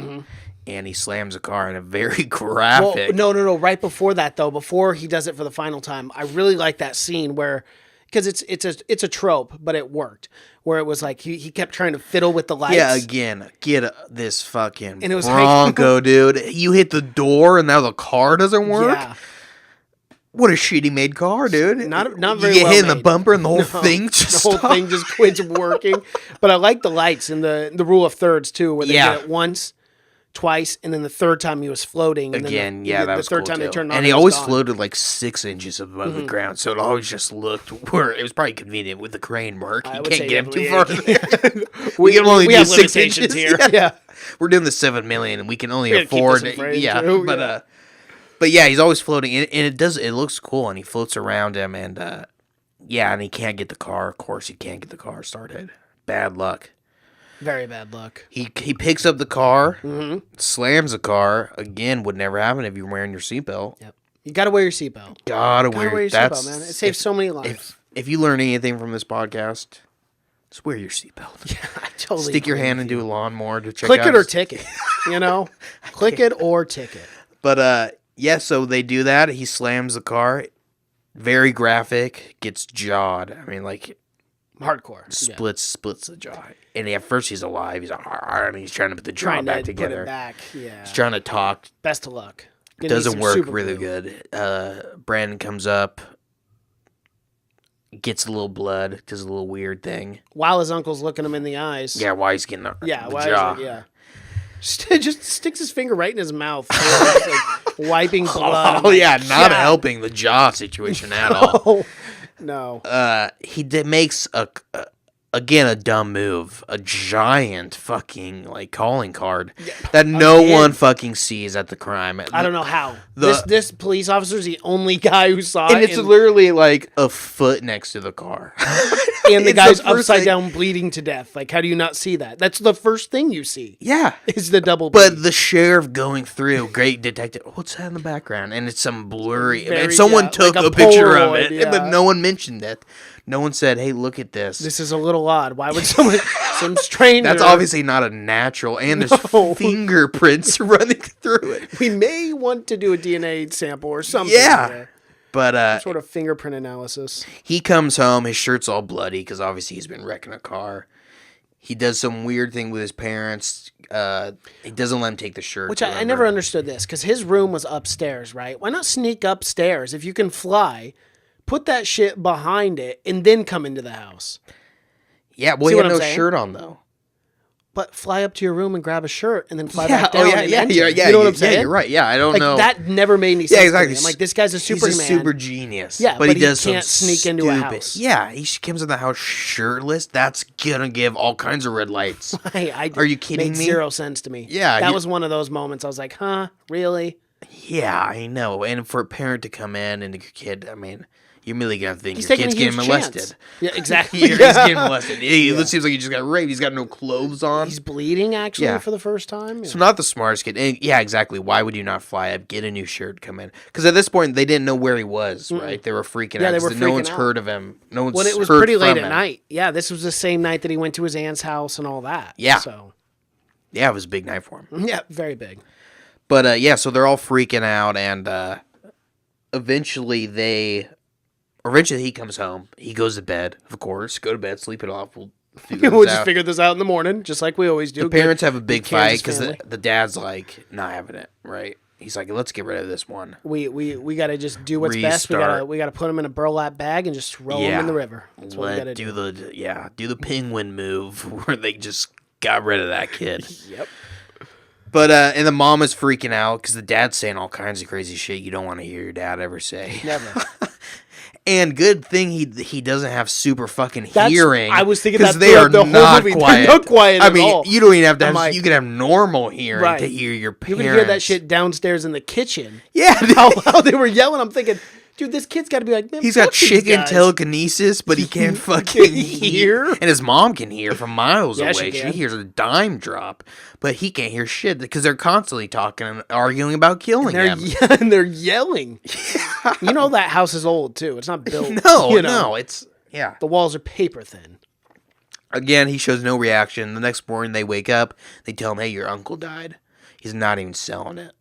and he slams the car in a very graphic. Well, no. Right before that, though, before he does it for the final time, I really like that scene where, because it's a trope, but it worked. Where it was like he kept trying to fiddle with the lights. Yeah, again, get this fucking Bronco, dude. You hit the door, and now the car doesn't work. Yeah. What a shitty made car, dude. Not very well You get hit in the made. bumper and the whole thing just thing just quits working. But I like the lights and the rule of thirds too, where they did it once, twice, and then the third time he was floating. And again, then that was the third cool time too. they turned on. And he always floated like 6 inches above the ground, so it always just looked where it was probably convenient with the crane work. You can't get him too far. we can only do 6 inches here. Yeah. We're doing the 7 million, and we can only afford it. Yeah, but yeah, he's always floating, and it looks cool, and he floats around him, and and he can't get the car. Of course, he can't get the car started. Bad luck. Very bad luck. He picks up the car, slams the car. Again, would never happen if you're wearing your seatbelt. Yep. You gotta wear your seatbelt. Gotta wear your seatbelt, man. It saves so many lives. If you learn anything from this podcast, just wear your seatbelt. Yeah, I totally stick your hand into a lawnmower to check Click out. it or ticket. Click it or ticket. But so they do that. He slams the car. Very graphic. Gets jawed. I mean, like hardcore. Splits the jaw. And at first he's alive. He's like, and he's trying to put the jaw back together. Put it back. Yeah. He's trying to talk. Best of luck. Doesn't work really good. Brandon comes up, gets a little blood, does a little weird thing. While his uncle's looking him in the eyes. Yeah, while he's getting the jaw. Just sticks his finger right in his mouth. Like wiping blood. Oh, yeah, not helping the jaw situation at all. No. He makes again, a dumb move. A giant fucking, like, calling card that no one fucking sees at the crime. I don't know how. This police officer is the only guy who saw it. And it's literally, like, a foot next to the car. And the guy's upside down bleeding to death. Like, how do you not see that? That's the first thing you see. Yeah. Is the double But bleed. the sheriff going through, great detective, what's that in the background? And it's some blurry... Very, someone took like a picture of Polaroid, it, but no one mentioned it. No one said, hey, look at this. This is a little odd. Why would someone... some stranger... That's obviously not a natural, and there's fingerprints running through it. We may want to do a DNA sample or something. Yeah. But sort of fingerprint analysis. he comes home, his shirt's all bloody, because obviously he's been wrecking a car. He does some weird thing with his parents. He doesn't let him take the shirt. Which I never understood this, because his room was upstairs, right? Why not sneak upstairs? If you can fly, put that shit behind it, and then come into the house. Yeah, well, he had no shirt on, though. But fly up to your room and grab a shirt, and then fly back down. Yeah, you know what I'm saying? Yeah, you're right. Yeah, I don't know. That never made any sense. Yeah, exactly. To me. I'm like, this guy's a Superman. He's a super genius. Yeah, but he does can't some sneak into a stupid- house. Yeah, he comes in the house shirtless. That's gonna give all kinds of red lights. Are you kidding made me? Zero sense to me. Yeah, that was one of those moments. I was like, huh, really? Yeah, I know. And for a parent to come in and your kid, I mean, you're immediately gonna think He's your taking kid's a huge getting molested. chance. Yeah, exactly. He's getting molested. It seems like he just got raped. He's got no clothes on. He's bleeding actually Yeah. for the first time. Yeah. So not the smartest kid. And yeah, exactly. Why would you not fly up, get a new shirt, come in? Because at this point they didn't know where he was. Right? They were freaking out. They were No one's freaking out. heard of him. No one's. Well, it was heard pretty late from at him. night. Yeah, this was the same night that he went to his aunt's house and all that. Yeah. So Yeah, it was a big night for him. yeah, very big. But yeah, so they're all freaking out, and eventually he comes home. He goes to bed, of course. Go to bed, sleep it off. We'll figure We'll this just out. figure this out in the morning, just like we always do. The parents have a big fight Kansas because family. the dad's like not having it. Right? He's like, let's get rid of this one. We got to just do what's best. Restart. We got to put him in a burlap bag and just throw him in the river. That's what we got to do. Do the penguin move where they just got rid of that kid. Yep. But and the mom is freaking out because the dad's saying all kinds of crazy shit you don't want to hear your dad ever say. Never. And good thing he doesn't have super fucking hearing. I was thinking because that they are the whole not movie. quiet. They're not quiet I at mean, all. you don't even have to I'm have. like- You can have normal hearing Right. to hear your You parents. can hear that shit downstairs in the kitchen. Yeah, How loud they were yelling. I'm thinking, dude, this kid's got to be like, man, he's got fuck these chicken guys. telekinesis, but he can't fucking hear. And his mom can hear from miles Yeah, away. she She can. hears a dime drop, but he can't hear shit because they're constantly talking and arguing about killing him. And they're yelling. You know that house is old too. It's not built. No, it's yeah. The walls are paper thin. Again, he shows no reaction. The next morning, they wake up. They tell him, "Hey, your uncle died." He's not even selling it.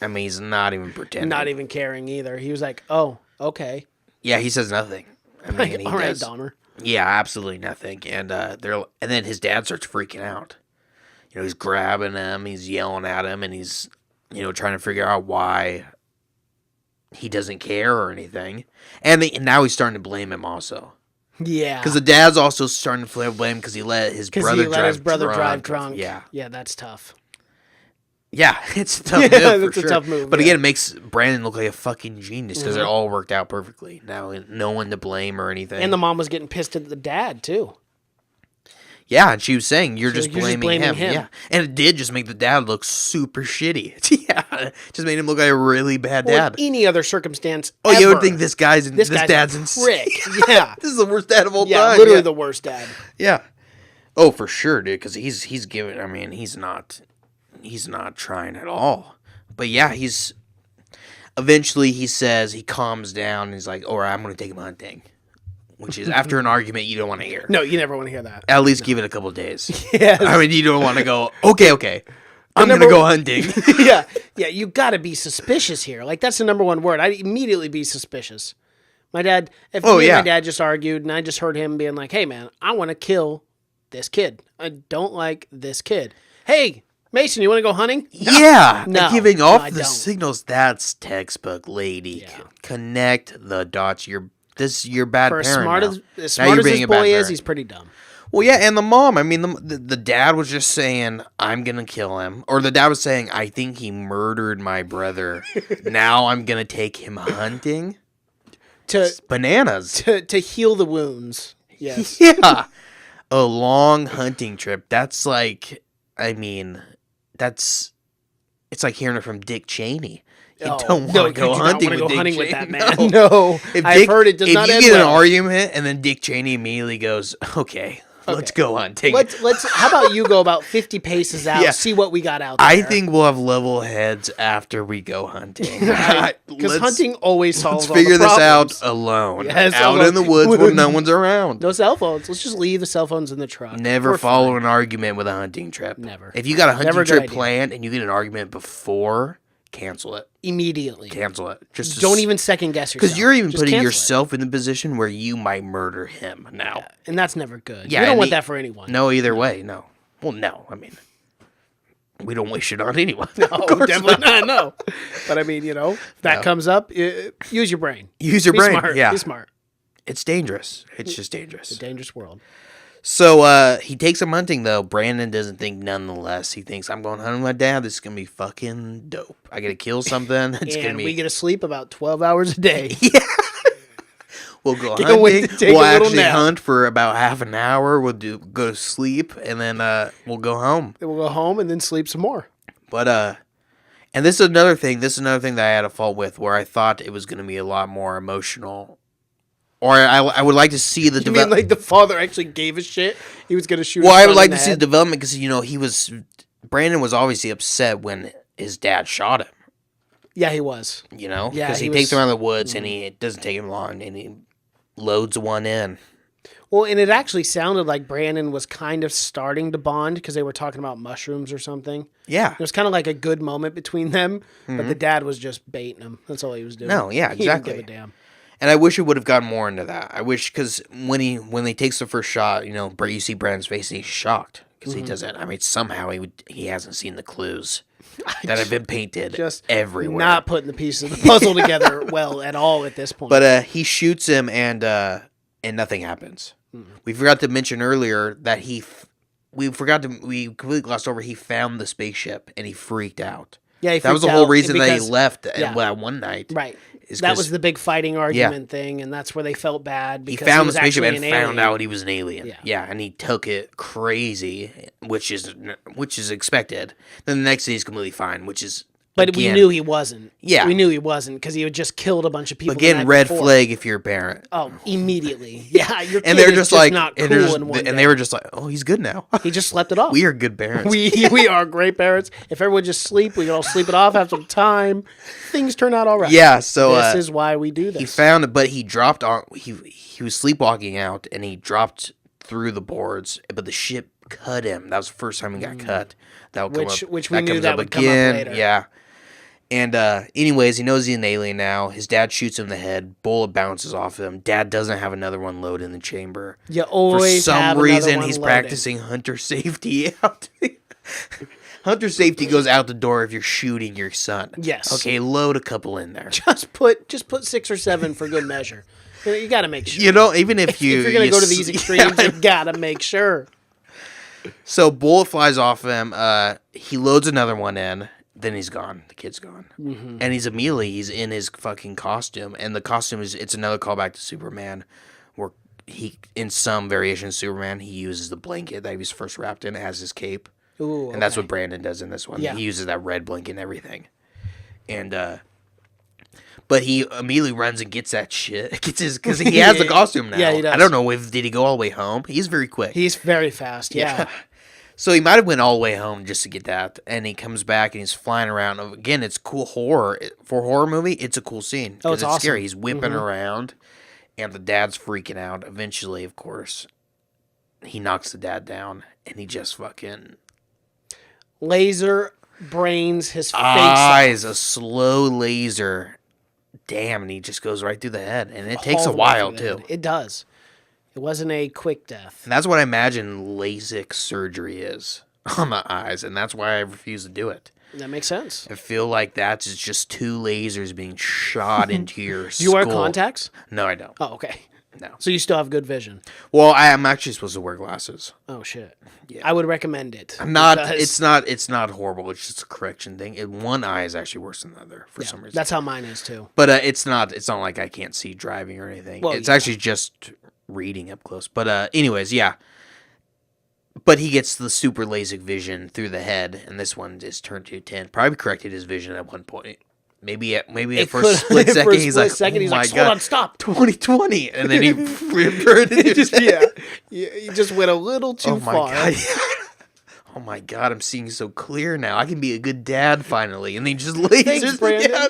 I mean, he's not even pretending. Not even caring either. He was like, "Oh, okay, Yeah, he says nothing. I mean, he all right, does. Donner." Yeah, absolutely nothing. And then his dad starts freaking out. You know, he's grabbing him, he's yelling at him, and he's trying to figure out why he doesn't care or anything. And now he's starting to blame him also. Yeah, Because the dad's also starting to blame because he let his brother drive drunk. Yeah. Yeah, that's tough. Yeah, it's a tough move Yeah, for that's a sure. tough move, But yeah. again, it makes Brandon look like a fucking genius because it Mhm. all worked out perfectly. Now, no one to blame or anything. And the mom was getting pissed at the dad too. Yeah, and she was saying, you're So just you're just blaming blaming him. him. Yeah. And it did just make the dad look super shitty. Yeah. Just made him look like a really bad Well, dad. in any other circumstance, Oh, you would ever, think this dad's guy's insane. a prick. Yeah, This is the worst dad of all yeah, time. literally yeah. the worst dad. Yeah. Oh, for sure, dude, because he's giving, I mean, he's not trying at all. But yeah, eventually he says, he calms down, and he's like, all right, I'm going to take him hunting. Which is, after an argument, you don't want to hear. No, you never want to hear that. At least give it a couple of days. Yes. I mean, you don't want to go, okay, I'm going to number- go hunting. yeah, you got to be suspicious here. Like that's the number one word. I'd immediately be suspicious. My dad, if me and my dad just argued, and I just heard him being like, "Hey, man, I want to kill this kid. I don't like this kid. Hey, Mason, you want to go hunting? Yeah, No, giving no, off I the don't. signals. That's textbook, lady. Yeah. Connect the dots. You're bad For as parent smart now. as Now smart you're as being this a bad boy is, parent. he's pretty dumb. Well, yeah, and the mom. I mean, the dad was just saying, "I'm gonna kill him," or the dad was saying, "I think he murdered my brother. Now I'm gonna take him hunting." To Bananas. to heal the wounds. Yes. Yeah. a long hunting trip. That's like, I mean, it's like hearing it from Dick Cheney. You don't want to go hunting with that man. No, I've heard it does not end If you get an well. argument and then Dick Cheney immediately goes, okay, let's go hunting. Let's. How about you go about 50 paces out, see what we got out there. I think we'll have level heads after we go hunting. Because hunting always solves all Let's figure the this problems. out alone. Yes, out alone. in the woods when no one's around. No cell phones. Let's just leave the cell phones in the truck. Never We're follow fine. an argument with a hunting trip. Never. If you got a hunting Never a good trip idea. planned and you get an argument before, cancel it. Immediately. Cancel it. Just Don't even second guess yourself. Because you're even Just putting cancel yourself in the position where you might murder him now. it. And that's never good. Yeah, you don't and want that for anyone. No, either way, no. Well, no. I mean, we don't wish it on anyone. No, definitely not. No. But I mean, if that comes up, use your brain. Use your Be brain. smart. Yeah. Be smart. It's dangerous. It's just dangerous. It's a dangerous world. So he takes him hunting, though. Brandon doesn't think nonetheless. He thinks, I'm going hunting with my dad. This is going to be fucking dope. I got to kill something. It's going to be... we get to sleep about 12 hours a day. Yeah. We'll go Can't wait hunting. to take We'll a little actually nap. hunt for about half an hour. We'll go to sleep, and then we'll go home. Then we'll go home and then sleep some more. But and this is another thing. This is another thing that I had a fault with, where I thought it was going to be a lot more emotional. Or I would like to see the You mean like the father actually gave a shit? He was going to shoot his Well, I son would in like the to see the head? development because Brandon was obviously upset when his dad shot him. Yeah, he was. Yeah, Yeah, because he he takes was- him out of the woods and it doesn't take him long and he loads one in. Well, and it actually sounded like Brandon was kind of starting to bond because they were talking about mushrooms or something. Yeah. It was kind of like a good moment between them, but the dad was just baiting him. That's all he was doing. No, yeah, He didn't exactly. give a damn. And I wish it would have gotten more into that. I wish, because when he takes the first shot, you see Brandon's face and he's shocked because he doesn't. I mean, somehow he hasn't seen the clues that have been painted Just everywhere. not putting the pieces of the puzzle together well at all at this point. But he shoots him and nothing happens. We forgot to mention earlier that we completely glossed over. He found the spaceship and he freaked out. yeah, he That was the freaked whole out reason that he because- left yeah. that one night. Right. is That 'cause was the big fighting argument thing, and that's where they felt bad He because found the was spaceship actually and an found alien. out he was an alien. Yeah. And he took it crazy, which is expected. Then the next day he's completely fine, which is. But again, we knew he wasn't. Yeah. We knew he wasn't because he had just killed a bunch of people. the Again, night red before. flag if you're a parent. Oh, immediately. Yeah, your kid And they're is just like, not and, cool they're just- in one and day. they were just like, oh, he's good now. He just slept it off. We are good parents. We are great parents. If everyone just sleep, we can all sleep it off, have some time. Things turn out all right. Yeah, so this is why we do this. he found it, but he dropped on. He was sleepwalking out, and he dropped through the boards, but the ship cut him. That was the first time he got cut. That would come up, Which we knew comes that up would come up again. later. Yeah. And anyways, he knows he's an alien now. His dad shoots him in the head. Bullet bounces off him. Dad doesn't have another one loaded in the chamber. You For always have some another reason, one he's loaded. practicing hunter safety out. Hunter safety goes out the door if you're shooting your son. Yes. Okay, load a couple in there. Just put 6 or 7 for good measure. You got to make sure. You know, even if if you're gonna go to these extremes, you gotta make sure. So bullet flies off him. He loads another one in. Then he's gone. The kid's gone, and he's in his fucking costume. And the costume it's another callback to Superman, where he in some variation of Superman he uses the blanket that he was first wrapped in as his cape, Ooh, and that's okay. what Brandon does in this one. Yeah. He uses that red blanket and everything, and but he immediately runs and gets that shit. Because he has the costume now. Yeah, he does. I don't know did he go all the way home. He's very quick. He's very fast. Yeah. So he might have went all the way home just to get that, and he comes back and he's flying around. Again, it's cool horror for a horror movie. It's a cool scene. Oh, 'cause it's awesome. scary. He's whipping around, and the dad's freaking out. Eventually, of course, he knocks the dad down, and he just fucking Laser brains his face. eyes a slow laser. Damn, and he just goes right through the head, and it takes a all the way while through the too. head. It does. It wasn't a quick death. And that's what I imagine LASIK surgery is on the eyes, and that's why I refuse to do it. That makes sense. I feel like that's just 2 lasers being shot into your Do you wear skull. contacts? No, I don't. Oh, okay. No. So you still have good vision. Well, I am actually supposed to wear glasses. Oh shit. Yeah. I would recommend it. I'm not. because- It's not horrible. It's just a correction thing. One eye is actually worse than the other for some reason. That's how mine is too. But it's not. It's not like I can't see driving or anything. Well, it's yeah. actually just reading up close. But anyways, yeah. But he gets the super LASIK vision through the head, and this one is turned to 10. Probably corrected his vision at one point. Maybe at for a split second, he's like, "Oh my god, hold on, stop, 2020," and then he burned it. He just went a little too far. Oh my god. Oh my god, I'm seeing so clear now. I can be a good dad finally. And he just lasers Brandon.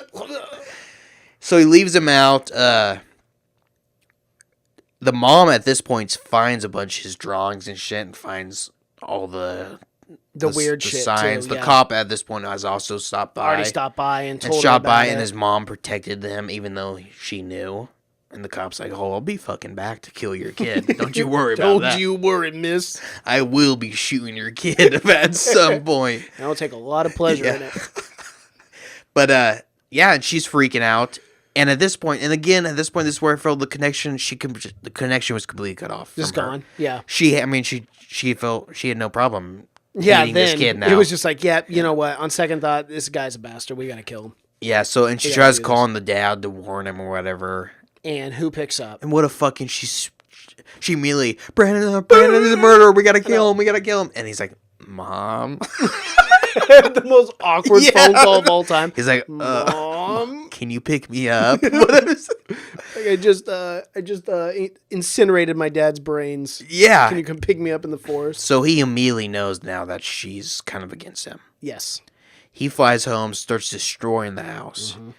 So he leaves him out. The mom at this point finds a bunch of his drawings and shit and finds all the weird shit signs. too, The cop at this point has also stopped by. Already stopped by and told her stopped about by, it. and his mom protected them even though she knew. And the cop's like, "Oh, I'll be fucking back to kill your kid. Don't you worry about that. Don't you worry, miss. I will be shooting your kid at some point." I'll take a lot of pleasure in it. But, and she's freaking out. And at this point, this is where I felt the connection. The connection was completely cut off. Just from her. gone. Yeah. She felt she had no problem Yeah, hating then this kid now. it was just like, you know what? On second thought, this guy's a bastard. We gotta kill him. Yeah, so, and she tries calling the dad to warn him or whatever. And who picks up? And what a fucking, she immediately, Brandon is a murderer. We gotta kill him. And he's like, "Mom." The most awkward phone call of all time. He's like, "Mom, can you pick me up?" like I just incinerated my dad's brains. Yeah. Can you come pick me up in the forest?" So he immediately knows now that she's kind of against him. Yes. He flies home, starts destroying the house. Mm-hmm.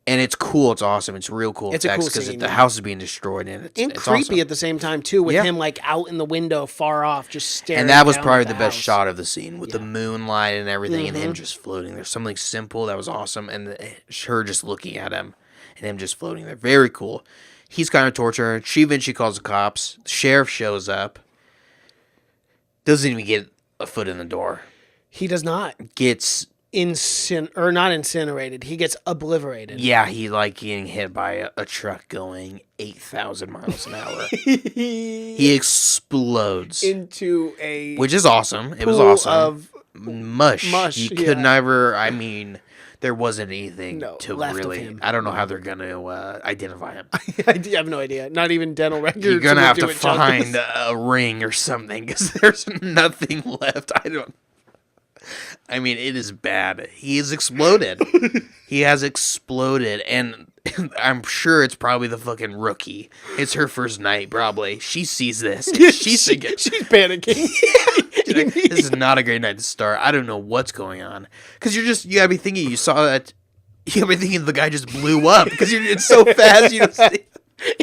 And it's cool. It's awesome. It's real cool It's a effects cool because scene, the yeah. house is being destroyed, and it's creepy awesome. at the same time too, with Yeah. him like out in the window, far off, just staring. And that was down probably at the best house. shot of the scene with the moonlight and everything, and him Mm-hmm. just floating. There's something simple that was awesome, and her just looking at him, and him just floating there. Very cool. He's kind of torturing her. She eventually calls the cops. The sheriff shows up. Doesn't even get a foot in the door. He does not Gets not incinerated. He gets obliterated. Yeah, he like getting hit by a truck going 8,000 miles an hour. He explodes Into a which is awesome. It was pool awesome. of Mush. You could yeah. never. I mean, there wasn't anything to left of really. him. I don't know how they're gonna identify him. I have no idea. Not even dental records. You're gonna would have do to it justice. find a ring or something because there's nothing left. I mean, it is bad. He has exploded. He has exploded, and I'm sure it's probably the fucking rookie. It's her first night, probably. She sees this. She's thinking, She's panicking. she's like, "This is not a great night to start. I don't know what's going on." Because you gotta be thinking, you saw that, you gotta be thinking the guy just blew up because it's so fast. You don't see.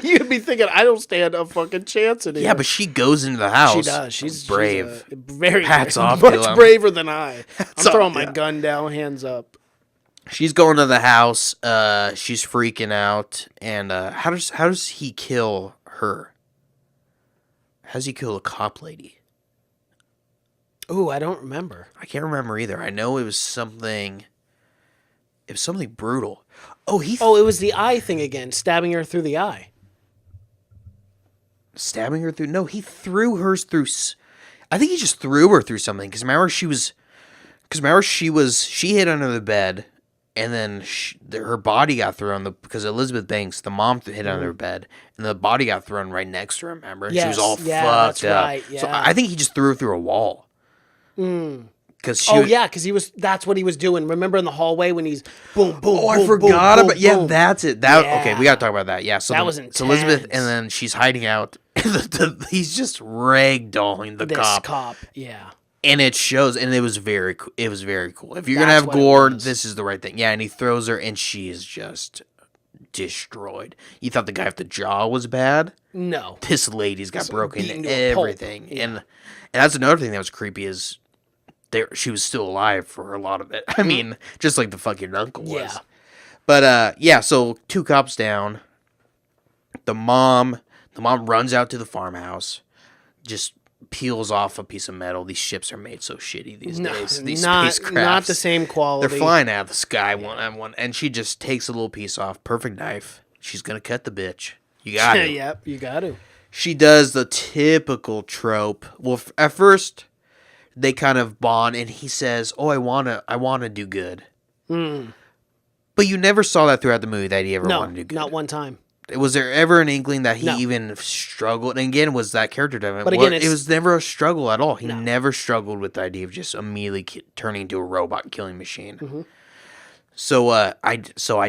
You'd be thinking, I don't stand a fucking chance in here. Yeah, but she goes into the house. she does. She's brave. She's very Hats brave. off to Much him. braver than I. I'm off, throwing my yeah. gun down, hands up. She's going to the house. She's freaking out. And how does he kill her? How does he kill a cop lady? Ooh, I don't remember. I can't remember either. I know it was something. It was something brutal. Oh, it was the eye thing again, stabbing her through the eye. Stabbing her through. No, he threw hers through. I think he just threw her through something. Because remember she hid under the bed, and then her body got thrown. Because Elizabeth Banks, the mom, hid under her bed, and the body got thrown right next to her. Remember, she was all fucked up. Right, yeah. So I think he just threw her through a wall. Because because that's what he was doing. Remember in the hallway when he's boom, boom, Oh, boom, I forgot boom, about. boom, Yeah, boom. that's it. Okay, we gotta talk about that. Yeah, so That was it's Elizabeth, intense. and then she's hiding out. He's just ragdolling the This cop, yeah. and it shows. And it was very cool. If you're gonna That's have what it gore, was. this is the right thing. Yeah, and he throws her, and she is just destroyed. You thought the guy with the jaw was bad? No. This lady's got broken beaten to a pulp. everything, and that's another thing that was creepy is. She was still alive for a lot of it. I mean, just like the fucking uncle was. Yeah. But so 2 cops down. The mom runs out to the farmhouse, just peels off a piece of metal. These ships are made so shitty these days. These spacecrafts. Not the same quality. They're flying out of the sky one on one, and she just takes a little piece off. Perfect knife. She's gonna cut the bitch. You got it. Yep, you got to. She does the typical trope. Well, at first. They kind of bond, and he says, "Oh, I wanna do good." But you never saw that throughout the movie that he ever wanted to do good. Not one time. Was there ever an inkling that he No. even struggled? And again, was that character development? But again, it was never a struggle at all. He No. never struggled with the idea of just immediately turning into a robot killing machine. Mm-hmm. So I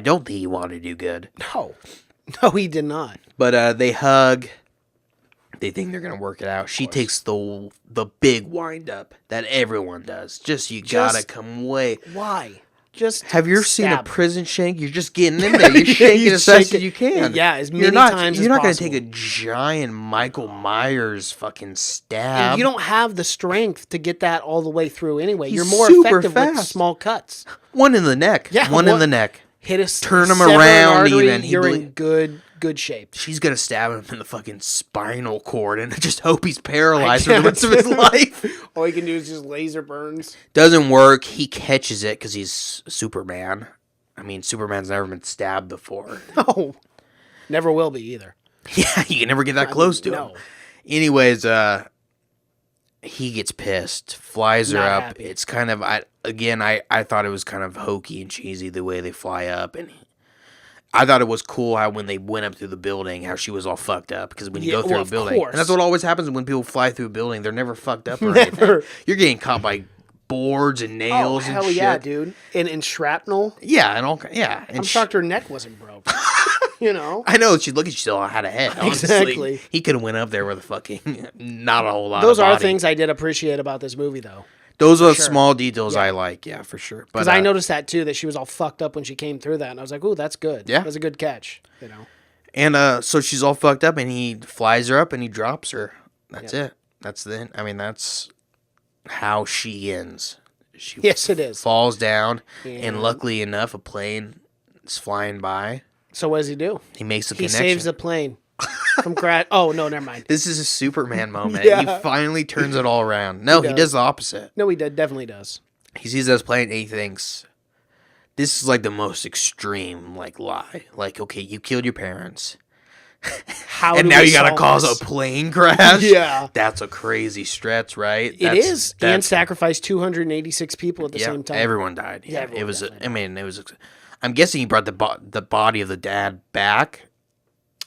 don't think he wanted to do good. No, he did not. But they hug. They think they're gonna work it out. She takes the big wind up that everyone does. You gotta come away. Why? Just Have you ever seen a stab. prison shank? You're just getting in there. You're shaking as fast as you can. Yeah, as many You're not, times You're as not going to possible. take a giant Michael Myers fucking stab. And you don't have the strength to get that all the way through anyway. He's You're more super effective with fast. small cuts. One in the neck. Yeah, One in the neck. Hit a Turn him sever an around artery, even. You're in good shape. She's going to stab him in the fucking spinal cord and just hope he's paralyzed for the rest of his life. All he can do is just laser burns. Doesn't work. He catches it because he's Superman. I mean, Superman's never been stabbed before. No, never will be either. Yeah, you can never get that close to him. No. Anyways, he gets pissed, flies her Not up. happy. It's kind of, I thought it was kind of hokey and cheesy the way they fly up. And I thought it was cool how when they went up through the building, how she was all fucked up. Because when you Yeah, go through well, a of building, course. and that's what always happens when people fly through a building. They're never fucked up or anything. You're getting caught by boards and Oh, nails and hell shit. yeah, dude. And and Yeah, and all, yeah. And I'm shocked her neck wasn't broke. You know? I know. She looked. She still had a head. Honestly. Exactly. He could have went up there with a fucking not a whole lot. Those of are body. things I did appreciate about this movie, though. Those are sure. small details Yeah. I like. Yeah, for sure. Because I noticed that, too, that she was all fucked up when she came through that. And I was like, ooh, that's good. Yeah. That's a good catch, you know? And so she's all fucked up, and he flies her up, and he drops her. That's it. That's that's how she ends. She Yes, it is. falls down, And- and luckily enough, a plane is flying by. So what does he do? He makes a He connection. saves the plane from crash. Oh, no, never mind. This is a Superman moment. Yeah. He finally turns it all around. No, he does. does the opposite. No, he definitely does. He sees us playing, and he thinks, this is like the most extreme like lie. Like, okay, you killed your parents, How and do now we you gotta solve cause this? a plane crash. Yeah. That's a crazy stretch, right? It is. And sacrificed 286 people at the yeah, same time. everyone died. Yeah, everyone it was. definitely I mean, it was. I'm guessing he brought the body of the dad back.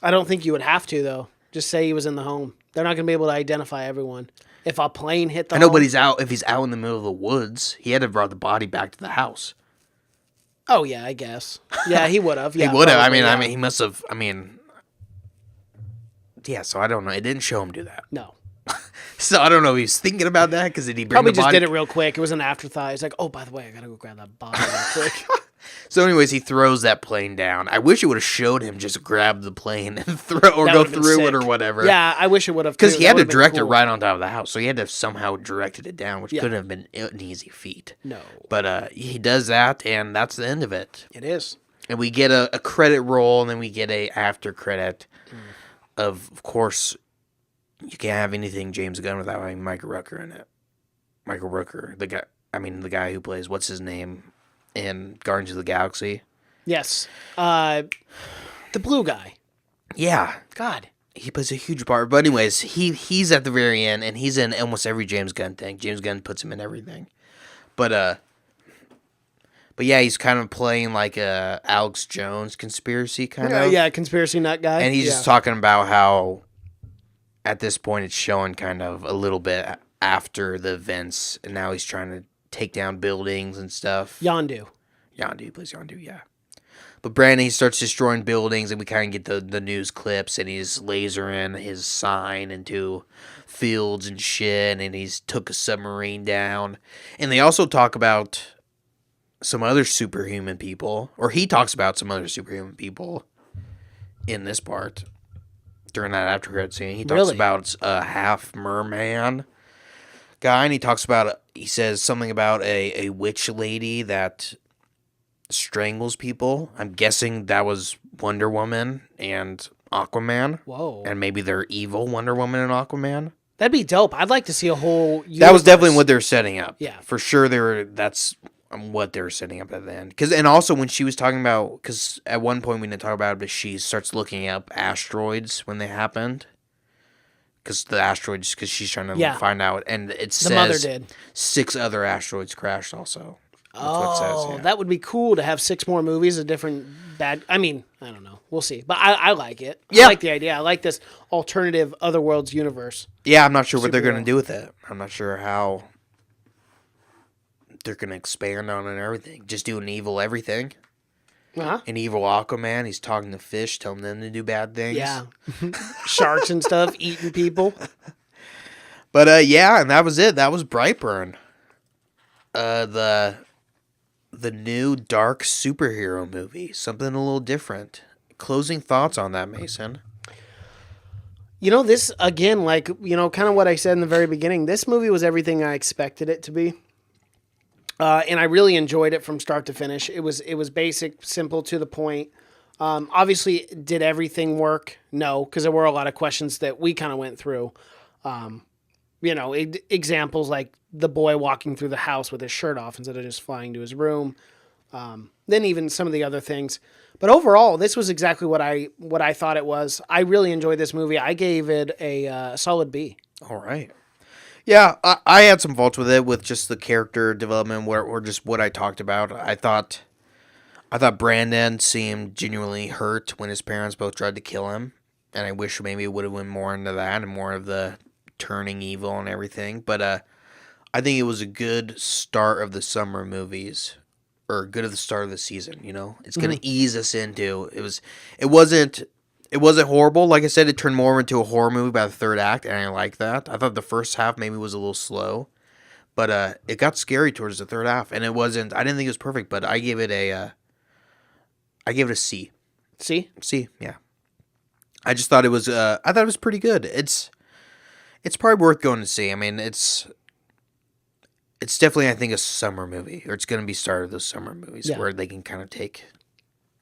I don't think you would have to, though. Just say he was in the home. They're not going to be able to identify everyone. If a plane hit the I know, home, but if he's out in the middle of the woods, he had to brought the body back to the house. Oh, yeah, I guess. Yeah, he would have. Yeah, he would have. probably, I yeah. mean, he must have. I mean, yeah. So I don't know. It didn't show him do that. No. So I don't know if he's thinking about that because did he bring Probably the just body? did it real quick. It was an afterthought. He's like, oh, by the way, I got to go grab that body real quick. So, anyways, he throws that plane down. I wish it would have showed him just grab the plane and throw or That go would've been through it or sick. whatever. Yeah, I wish it would have. Because too. he That had to would've been direct it cool. right on top of the house, so he had to have somehow directed it down, which Yeah. couldn't have been an easy feat. No. But he does that, and that's the end of it. It is. And we get a credit roll, and then we get a after credit of course, you can't have anything James Gunn without having Michael Rooker in it. Michael Rooker, the guy who plays, what's his name, in Guardians of the Galaxy. Yes. The blue guy. Yeah. God. He plays a huge part. But anyways, he's at the very end, and he's in almost every James Gunn thing. James Gunn puts him in everything. But yeah, he's kind of playing like a Alex Jones conspiracy kind of. Yeah, conspiracy nut guy. And he's just talking about how at this point it's showing kind of a little bit after the events, and now he's trying to take down buildings and stuff. Yondu. Yondu, he plays Yondu, yeah. But Brandon, he starts destroying buildings, and we kind of get the news clips, and he's lasering his sign into fields and shit, and he's took a submarine down. And they also talk about some other superhuman people, or he talks about some other superhuman people in this part during that after credit scene. He talks Really? about a half merman guy, and he says something about a witch lady that strangles people. I'm guessing that was Wonder Woman and Aquaman. Whoa. And maybe they're evil Wonder Woman and Aquaman. That'd be dope. I'd like to see a whole universe. That was definitely what they're setting up. Yeah. For sure that's what they were setting up at the end. And also when she was talking about, because at one point we didn't talk about it, but she starts looking up asteroids when they happened. Because she's trying to Yeah. find out. And it says The mother did. 6 other asteroids crashed also. what it says. Yeah. That would be cool to have 6 more movies of different bad. I mean, I don't know. We'll see. But I like it. Yeah. I like the idea. I like this alternative Otherworlds universe. Yeah, I'm not sure what they're going Superhero. to do with it. I'm not sure how they're going to expand on it and everything. Just do an evil everything. Uh-huh. An evil Aquaman. He's talking to fish, telling them to do bad things. Yeah. Sharks and stuff eating people. But yeah, and that was it. That was Brightburn. The new dark superhero movie. Something a little different. Closing thoughts on that, Mason. You know, this, again, like, you know, kind of what I said in the very beginning, this movie was everything I expected it to be. And I really enjoyed it from start to finish. It was basic, simple, to the point. Obviously, did everything work? No, because there were a lot of questions that we kind of went through. You know, examples like the boy walking through the house with his shirt off instead of just flying to his room. Then even some of the other things. But overall, this was exactly what I thought it was. I really enjoyed this movie. I gave it a solid B. All right. Yeah, I had some faults with it, with just the character development, or just what I talked about. I thought Brandon seemed genuinely hurt when his parents both tried to kill him, and I wish maybe it would have went more into that and more of the turning evil and everything. But I think it was a good start of the summer movies, or good of the start of the season. You know, it's going to ease us into it wasn't horrible. Like I said, it turned more into a horror movie by the third act, and I like that. I thought the first half maybe was a little slow, but it got scary towards the third half, and it wasn't. I didn't think it was perfect, but I gave it a C. C, yeah. I just thought it was. I thought it was pretty good. It's probably worth going to see. I mean, it's definitely, I think, a summer movie, or it's going to be started of those summer movies where they can kind of take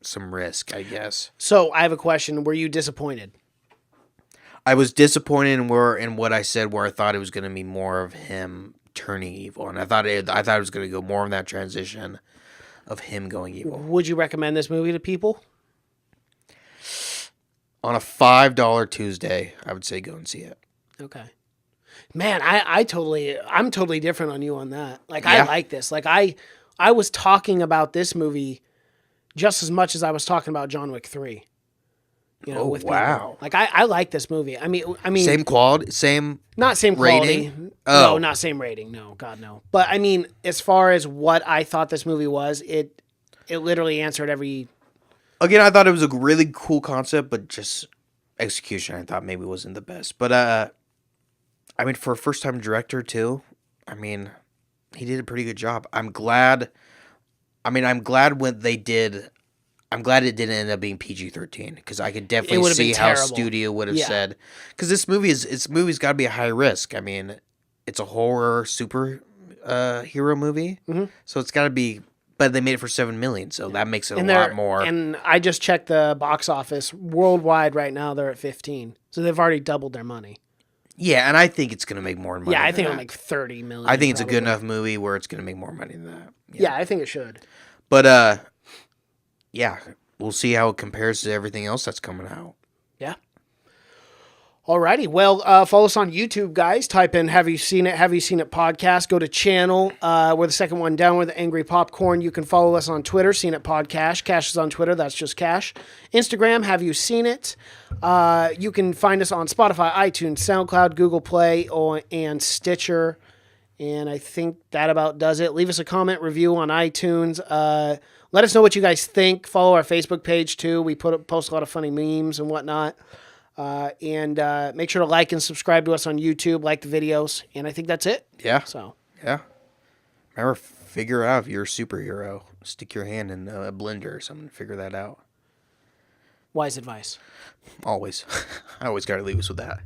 some risk, I guess. So I have a question. Were you disappointed? I was disappointed in what I said, where I thought it was going to be more of him turning evil, and I thought it was going to go more of that transition of him going evil. Would you recommend this movie to people? On a $5 Tuesday, I would say go and see it. Okay. Man, I'm totally different on you on that. Like, Yeah. I like this. Like, I was talking about this movie just as much as I was talking about John Wick 3. You know, with wow. people. Like, I like this movie. I mean, Same quality, same not same quality. rating? No, Oh. not same rating. No, God, no. But I mean, as far as what I thought this movie was, it literally answered every. Again, I thought it was a really cool concept, but just execution I thought maybe wasn't the best. But I mean, for a first-time director too, I mean, he did a pretty good job. I'm glad when they did. I'm glad it didn't end up being PG-13, because I could definitely would've see been how terrible. studio would have Yeah. said. Because this movie's got to be a high risk. I mean, it's a horror super hero movie, so it's got to be. But they made it for $7 million, so that makes it a lot more. And I just checked the box office worldwide right now. They're at 15, so they've already doubled their money. Yeah, and I think it's going to make more money. Yeah, I than think that. it'll make 30 million. I think it's a good probably. enough movie where it's going to make more money than that. Yeah, I think it should. But yeah, we'll see how it compares to everything else that's coming out. Yeah. Alrighty. Well, follow us on YouTube, guys. Type in "Have you seen it? Have you seen it?" podcast. Go to channel. We're the second one down with Angry Popcorn. You can follow us on Twitter. Seen it podcast. Cash is on Twitter. That's just Cash. Instagram. Have you seen it? You can find us on Spotify, iTunes, SoundCloud, Google Play, and Stitcher. And I think that about does it. Leave us a comment, review on iTunes. Let us know what you guys think. Follow our Facebook page too. We post a lot of funny memes and whatnot. And make sure to like and subscribe to us on YouTube, like the videos, and I think that's it. Yeah. So, Yeah. Remember, figure out if you're a superhero. Stick your hand in a blender or something. Figure that out. wise advice. Always. I always got to leave us with that.